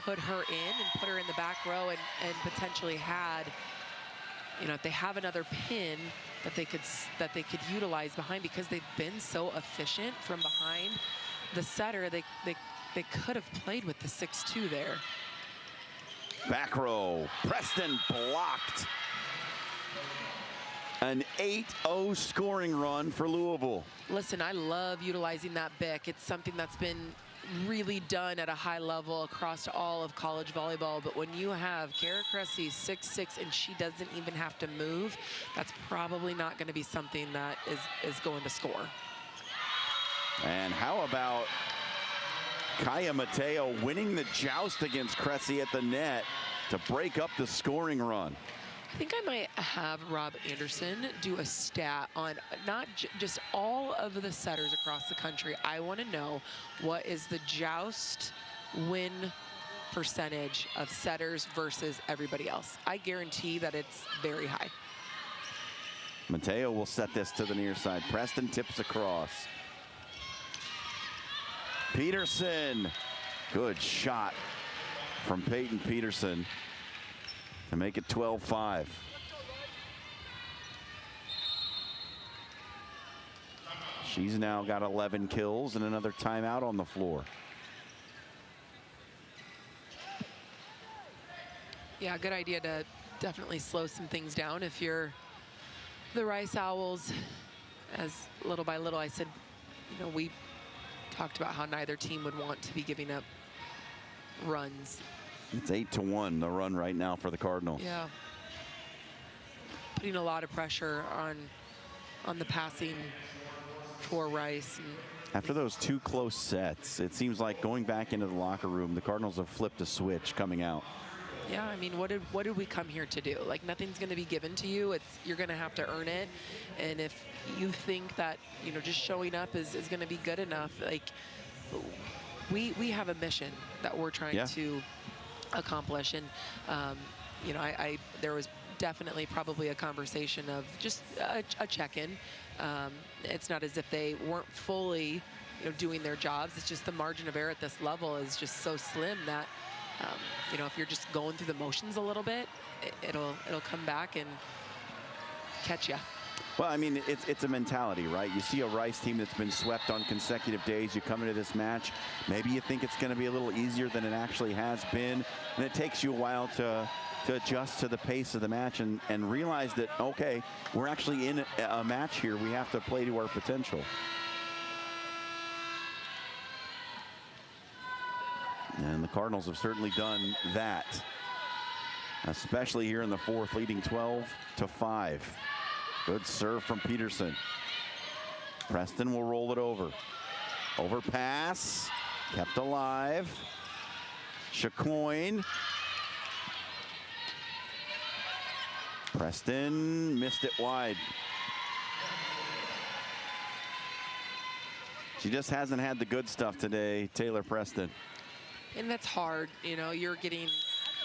put her in and put her in the back row and potentially had, if they have another pin that they could utilize behind, because they've been so efficient from behind the setter. They could have played with the 6-2 there. Back row, Preston blocked. An 8-0 scoring run for Louisville. Listen, I love utilizing that BIC. It's something that's been really done at a high level across all of college volleyball, but when you have Kara Cressy 6'6" and she doesn't even have to move, that's probably not going to be something that is going to score. And how about Kaya Mateo winning the joust against Cressy at the net to break up the scoring run? I think I might have Rob Anderson do a stat on not just all of the setters across the country. I want to know what is the joust win percentage of setters versus everybody else. I guarantee that it's very high. Mateo will set this to the near side. Preston tips across. Peterson, good shot from Peyton Peterson to make it 12-5. She's now got 11 kills and another timeout on the floor. Yeah, good idea to definitely slow some things down if you're the Rice Owls. As little by little, I said, you know, we talked about how neither team would want to be giving up runs. It's 8-1 the run right now for the Cardinals. Yeah, putting a lot of pressure on the passing for Rice. And after those 2 close sets, it seems like going back into the locker room, the Cardinals have flipped a switch coming out. yeah, I mean, what did we come here to do? Like, nothing's going to be given to you. You're going to have to earn it. And if you think that, you know, just showing up is going to be good enough, like, we have a mission that we're trying to accomplish. And you know, there was definitely probably a conversation of just a check-in. It's not as if they weren't fully, you know, doing their jobs. It's just the margin of error at this level is just so slim that you know, if you're just going through the motions a little bit, it'll come back and catch you. Well, I mean, it's a mentality, right? You see a Rice team that's been swept on consecutive days. You come into this match, maybe you think it's going to be a little easier than it actually has been, and it takes you a while to adjust to the pace of the match and realize that, okay, we're actually in a match here. We have to play to our potential. And the Cardinals have certainly done that, especially here in the fourth, leading 12-5. Good serve from Peterson. Preston will roll it over. Overpass, kept alive. Chacoin. Preston missed it wide. She just hasn't had the good stuff today, Taylor Preston. And that's hard. You know, you're getting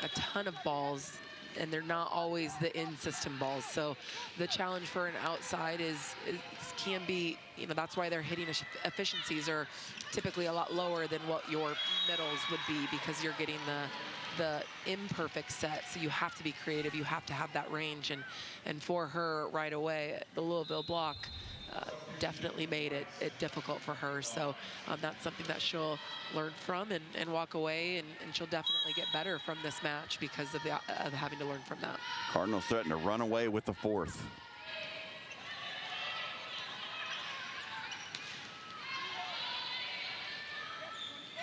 a ton of balls, and they're not always the in-system balls. So the challenge for an outside can be, you know, that's why their hitting efficiencies are typically a lot lower than what your middles would be, because you're getting the imperfect set. So you have to be creative. You have to have that range. And for her right away, the Louisville block definitely made it difficult for her. So that's something that she'll learn from and walk away, and she'll definitely get better from this match because of having to learn from that. Cardinals threaten to run away with the fourth.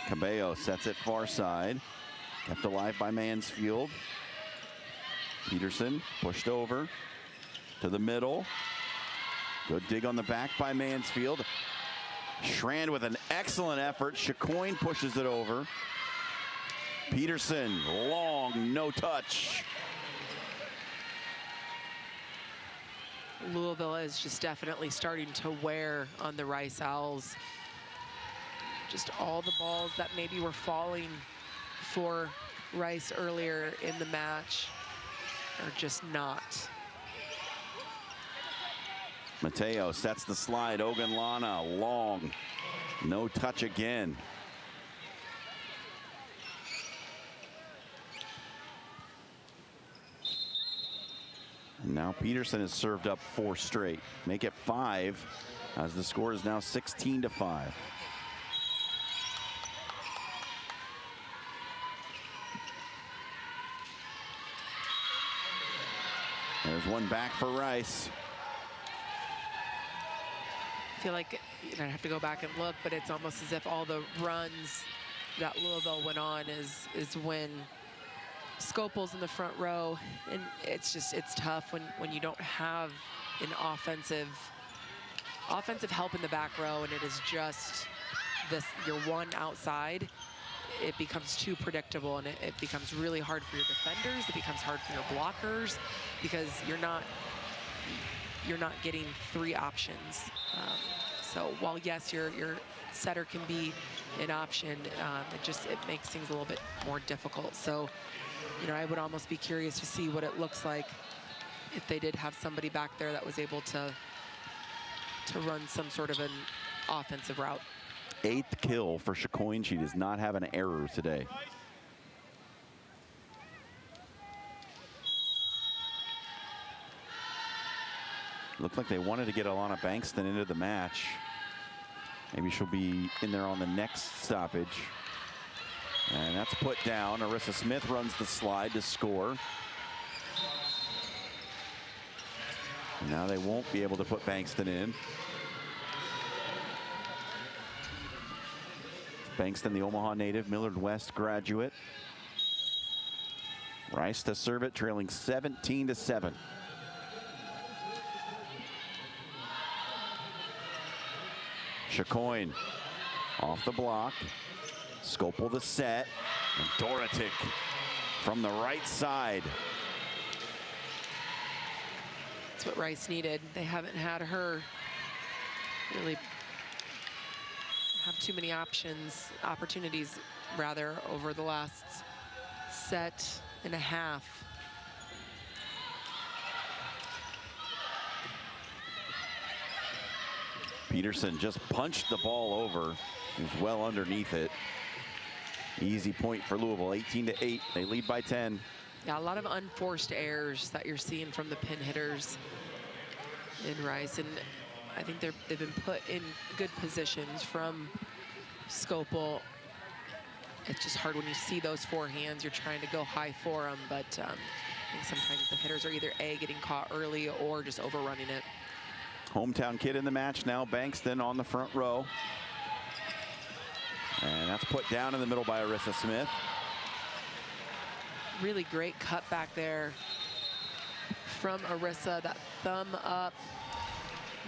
Cabello sets it far side. Kept alive by Mansfield. Peterson pushed over to the middle. Good dig on the back by Mansfield. Schrand with an excellent effort. Chacoin pushes it over. Peterson, long, no touch. Louisville is just definitely starting to wear on the Rice Owls. Just all the balls that maybe were falling for Rice earlier in the match are just not. Mateo sets the slide. Ogunlana, long, no touch again. And now Peterson has served up 4 straight. Make it 5 as the score is now 16-5. There's one back for Rice. I feel like, you know, I have to go back and look, but it's almost as if all the runs that Louisville went on is when Scopel's in the front row, and it's tough when you don't have an offensive help in the back row, and it is just your one outside. It becomes too predictable, and it becomes really hard for your defenders. It becomes hard for your blockers because you're not getting 3 options. So while yes, your setter can be an option, it makes things a little bit more difficult. So, you know, I would almost be curious to see what it looks like if they did have somebody back there that was able to run some sort of an offensive route. 8th kill for Chacoin. She does not have an error today. Looked like they wanted to get Alana Bankston into the match. Maybe she'll be in there on the next stoppage. And that's put down. Arissa Smith runs the slide to score. Now they won't be able to put Bankston in. Bankston, the Omaha native, Millard West graduate. Rice to serve it, trailing 17-7. Chacoin off the block. Scopel the set. And Dorotic from the right side. That's what Rice needed. They haven't had her really have too many opportunities rather, over the last set and a half. Peterson just punched the ball over. He was well underneath it. Easy point for Louisville, 18-8. They lead by 10. Yeah, a lot of unforced errors that you're seeing from the pin hitters in Rice, and I think they've been put in good positions from Scopel. It's just hard when you see those forehands. You're trying to go high for them, but I think sometimes the hitters are either A, getting caught early, or just overrunning it. Hometown kid in the match now, Bankston on the front row. And that's put down in the middle by Arissa Smith. Really great cut back there from Arissa. That thumb up,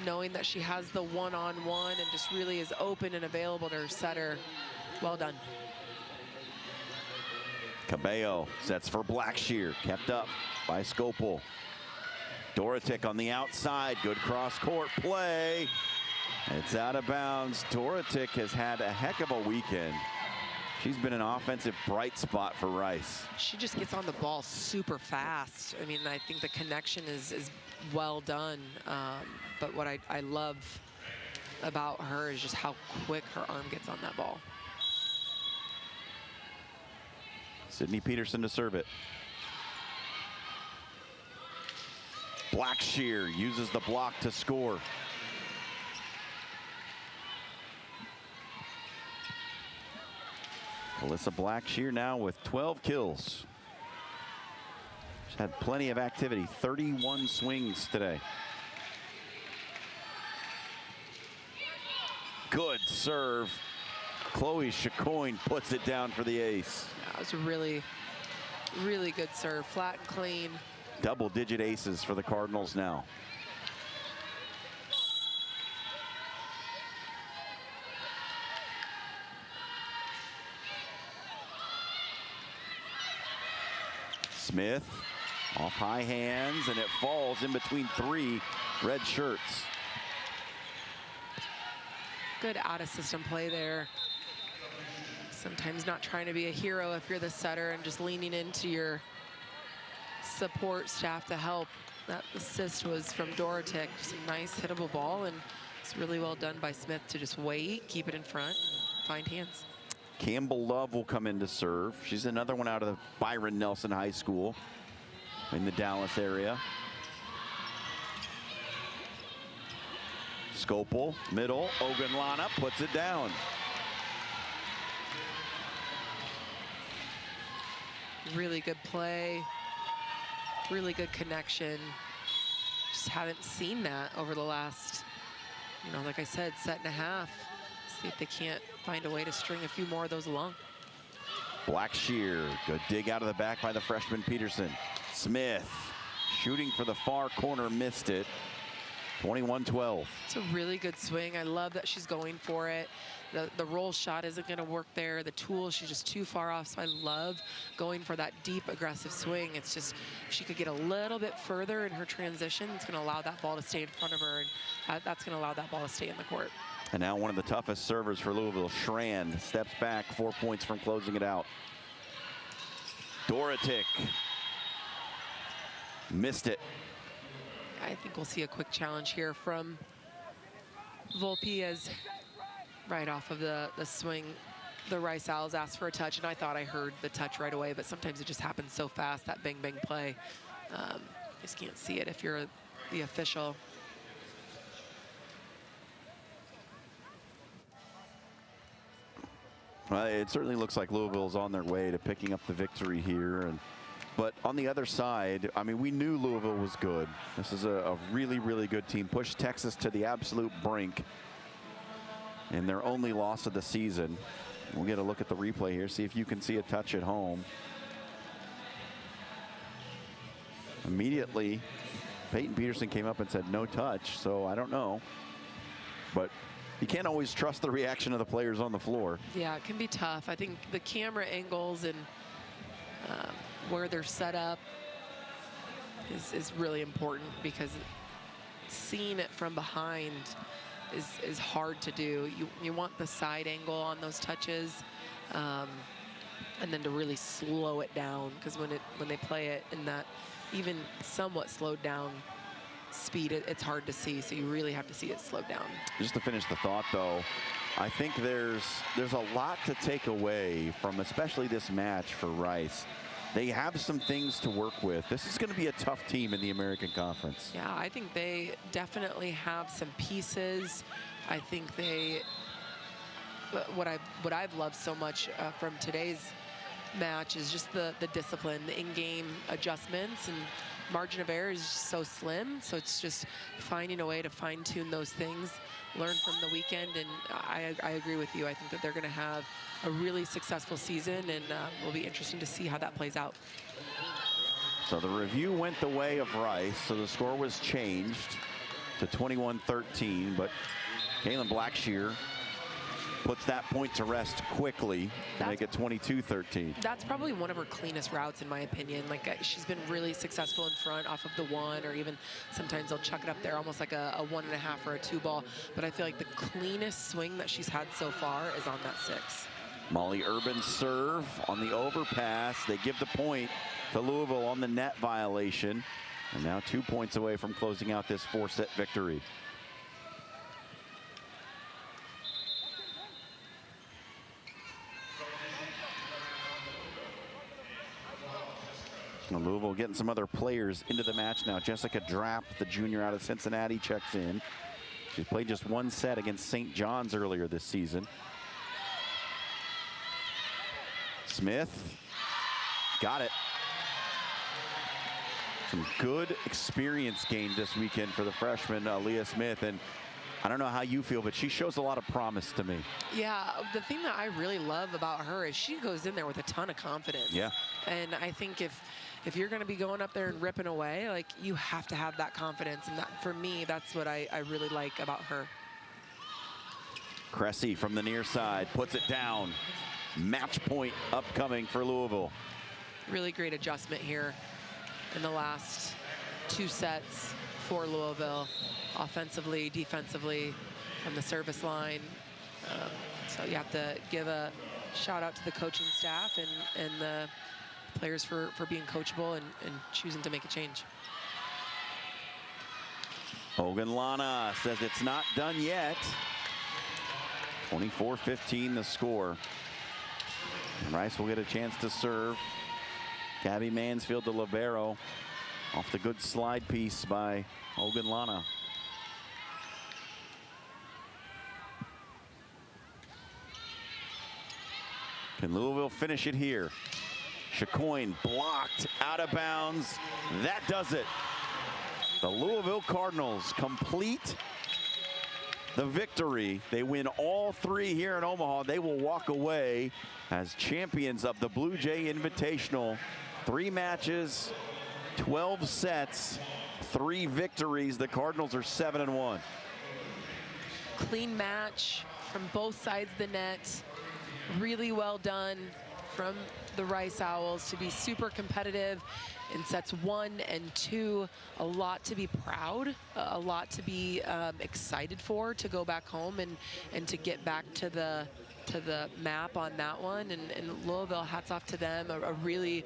knowing that she has the one-on-one and just really is open and available to her setter. Well done. Cabello sets for Blackshear, kept up by Scopel. Dorotic on the outside, good cross-court play. It's out of bounds. Dorotic has had a heck of a weekend. She's been an offensive bright spot for Rice. She just gets on the ball super fast. I mean, I think the connection is well done. But what I love about her is just how quick her arm gets on that ball. Sydney Peterson to serve it. Blackshear uses the block to score. Alyssa Blackshear now with 12 kills. She's had plenty of activity, 31 swings today. Good serve. Chloe Chacoin puts it down for the ace. That was a really, really good serve, flat and clean. Double-digit aces for the Cardinals now. Smith off high hands, and it falls in between three red shirts. Good out-of-system play there. Sometimes not trying to be a hero if you're the setter and just leaning into your support staff to help. That assist was from Dorotic. Just a nice hittable ball, and it's really well done by Smith to just wait, keep it in front, find hands. Campbell Love will come in to serve. She's another one out of the Byron Nelson High School in the Dallas area. Scopel, middle, Ogunlana puts it down. Really good play, really good connection. Just haven't seen that over the last, like I said, set and a half. See if they can't find a way to string a few more of those along. Blackshear, good dig out of the back by the freshman Peterson. Smith shooting for the far corner, missed it. 21-12. It's a really good swing. I love that she's going for it. The roll shot isn't going to work there. The tool, she's just too far off. So I love going for that deep, aggressive swing. It's just, if she could get a little bit further in her transition, it's going to allow that ball to stay in front of her, and that's going to allow that ball to stay in the court. And now one of the toughest servers for Louisville, Schrand, steps back, 4 points from closing it out. Dorotic missed it. I think we'll see a quick challenge here from Volpe as right off of the swing. The Rice Owls asked for a touch, and I thought I heard the touch right away, but sometimes it just happens so fast, that bang, bang play. Just can't see it if you're the official. Well, it certainly looks like Louisville's on their way to picking up the victory here. But on the other side, I mean, we knew Louisville was good. This is a really, really good team. Pushed Texas to the absolute brink in their only loss of the season. We'll get a look at the replay here, see if you can see a touch at home. Immediately, Peyton Peterson came up and said no touch, so I don't know. But you can't always trust the reaction of the players on the floor. Yeah, it can be tough. I think the camera angles and where they're set up is really important, because seeing it from behind is hard to do. You want the side angle on those touches, and then to really slow it down, because when they play it in that even somewhat slowed down speed, it's hard to see, so you really have to see it slowed down. Just to finish the thought, though, I think there's a lot to take away from especially this match for Rice. They have some things to work with. This is going to be a tough team in the American Conference. Yeah, I think they definitely have some pieces. I think they, what I've loved so much from today's match is just the discipline, the in-game adjustments, and margin of error is just so slim. So it's just finding a way to fine-tune those things, learn from the weekend, and I agree with you. I think that they're going to have a really successful season, and will be interesting to see how that plays out. So the review went the way of Rice, so the score was changed to 21-13, but Kaylin Blackshear puts that point to rest quickly to make it 22-13. That's probably one of her cleanest routes, in my opinion. Like, she's been really successful in front off of the one, or even sometimes they'll chuck it up there almost like a 1.5 or a 2 ball. But I feel like the cleanest swing that she's had so far is on that 6. Molly Urban's serve on the overpass. They give the point to Louisville on the net violation. And now 2 points away from closing out this 4-set victory. Now Louisville getting some other players into the match now. Jessica Drapp, the junior out of Cincinnati, checks in. She's played just 1 set against St. John's earlier this season. Smith, got it. Some good experience gained this weekend for the freshman, Leah Smith. And I don't know how you feel, but she shows a lot of promise to me. Yeah, the thing that I really love about her is she goes in there with a ton of confidence. Yeah. And I think if you're going to be going up there and ripping away, like, you have to have that confidence. And that, for me, that's what I really like about her. Cressy from the near side puts it down. Match point upcoming for Louisville. Really great adjustment here in the last 2 sets for Louisville, offensively, defensively, from the service line. So you have to give a shout out to the coaching staff and the players for being coachable and choosing to make a change. Hogan Lana says it's not done yet. 24-15 the score. And Rice will get a chance to serve. Gabby Mansfield, the libero, off the good slide piece by Hogan Lana. Can Louisville finish it here? Chacoin blocked out of bounds. That does it. The Louisville Cardinals complete the victory. They win all 3 here in Omaha. They will walk away as champions of the Bluejay Invitational. 3 matches, 12 sets, 3 victories. The Cardinals are 7-1. Clean match from both sides of the net. Really well done from the Rice Owls to be super competitive in sets 1 and 2. A lot to be proud, a lot to be excited for, to go back home and to get back to the map on that one. And Louisville, hats off to them. A really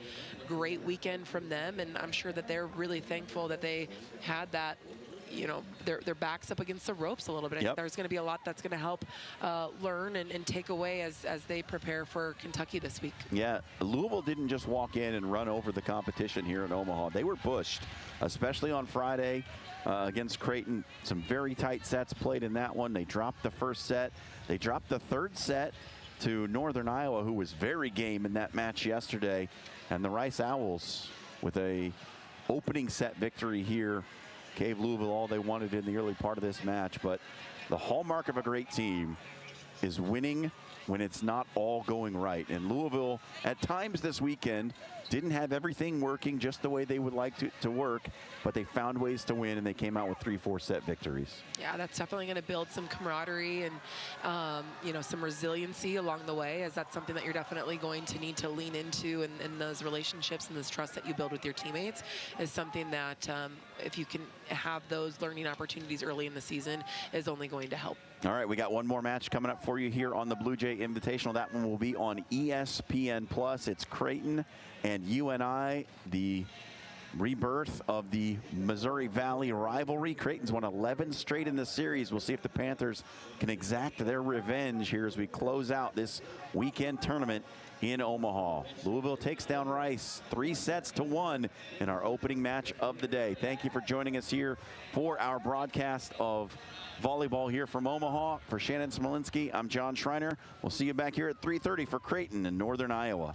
great weekend from them, and I'm sure that they're really thankful that they had that, you know, their backs up against the ropes a little bit. I think there's going to be a lot that's going to help learn and take away as they prepare for Kentucky this week. Yeah, Louisville didn't just walk in and run over the competition here in Omaha. They were pushed, especially on Friday against Creighton. Some very tight sets played in that one. They dropped the first set. They dropped the 3rd set to Northern Iowa, who was very game in that match yesterday. And the Rice Owls with a opening set victory here gave Louisville all they wanted in the early part of this match. But the hallmark of a great team is winning when it's not all going right. And Louisville, at times this weekend, didn't have everything working just the way they would like to work, but they found ways to win, and they came out with 3-4 set victories. Yeah, that's definitely going to build some camaraderie and, you know, some resiliency along the way, as that's something that you're definitely going to need to lean into, and those relationships and this trust that you build with your teammates is something that, if you can have those learning opportunities early in the season, is only going to help. All right, we got one more match coming up for you here on the Bluejay Invitational. That one will be on ESPN+. It's Creighton and UNI, the rebirth of the Missouri Valley rivalry. Creighton's won 11 straight in the series. We'll see if the Panthers can exact their revenge here as we close out this weekend tournament in Omaha. Louisville takes down Rice 3-1 in our opening match of the day. Thank you for joining us here for our broadcast of volleyball here from Omaha. For Shannon Smolinski, I'm John Schreiner. We'll see you back here at 3:30 for Creighton in Northern Iowa.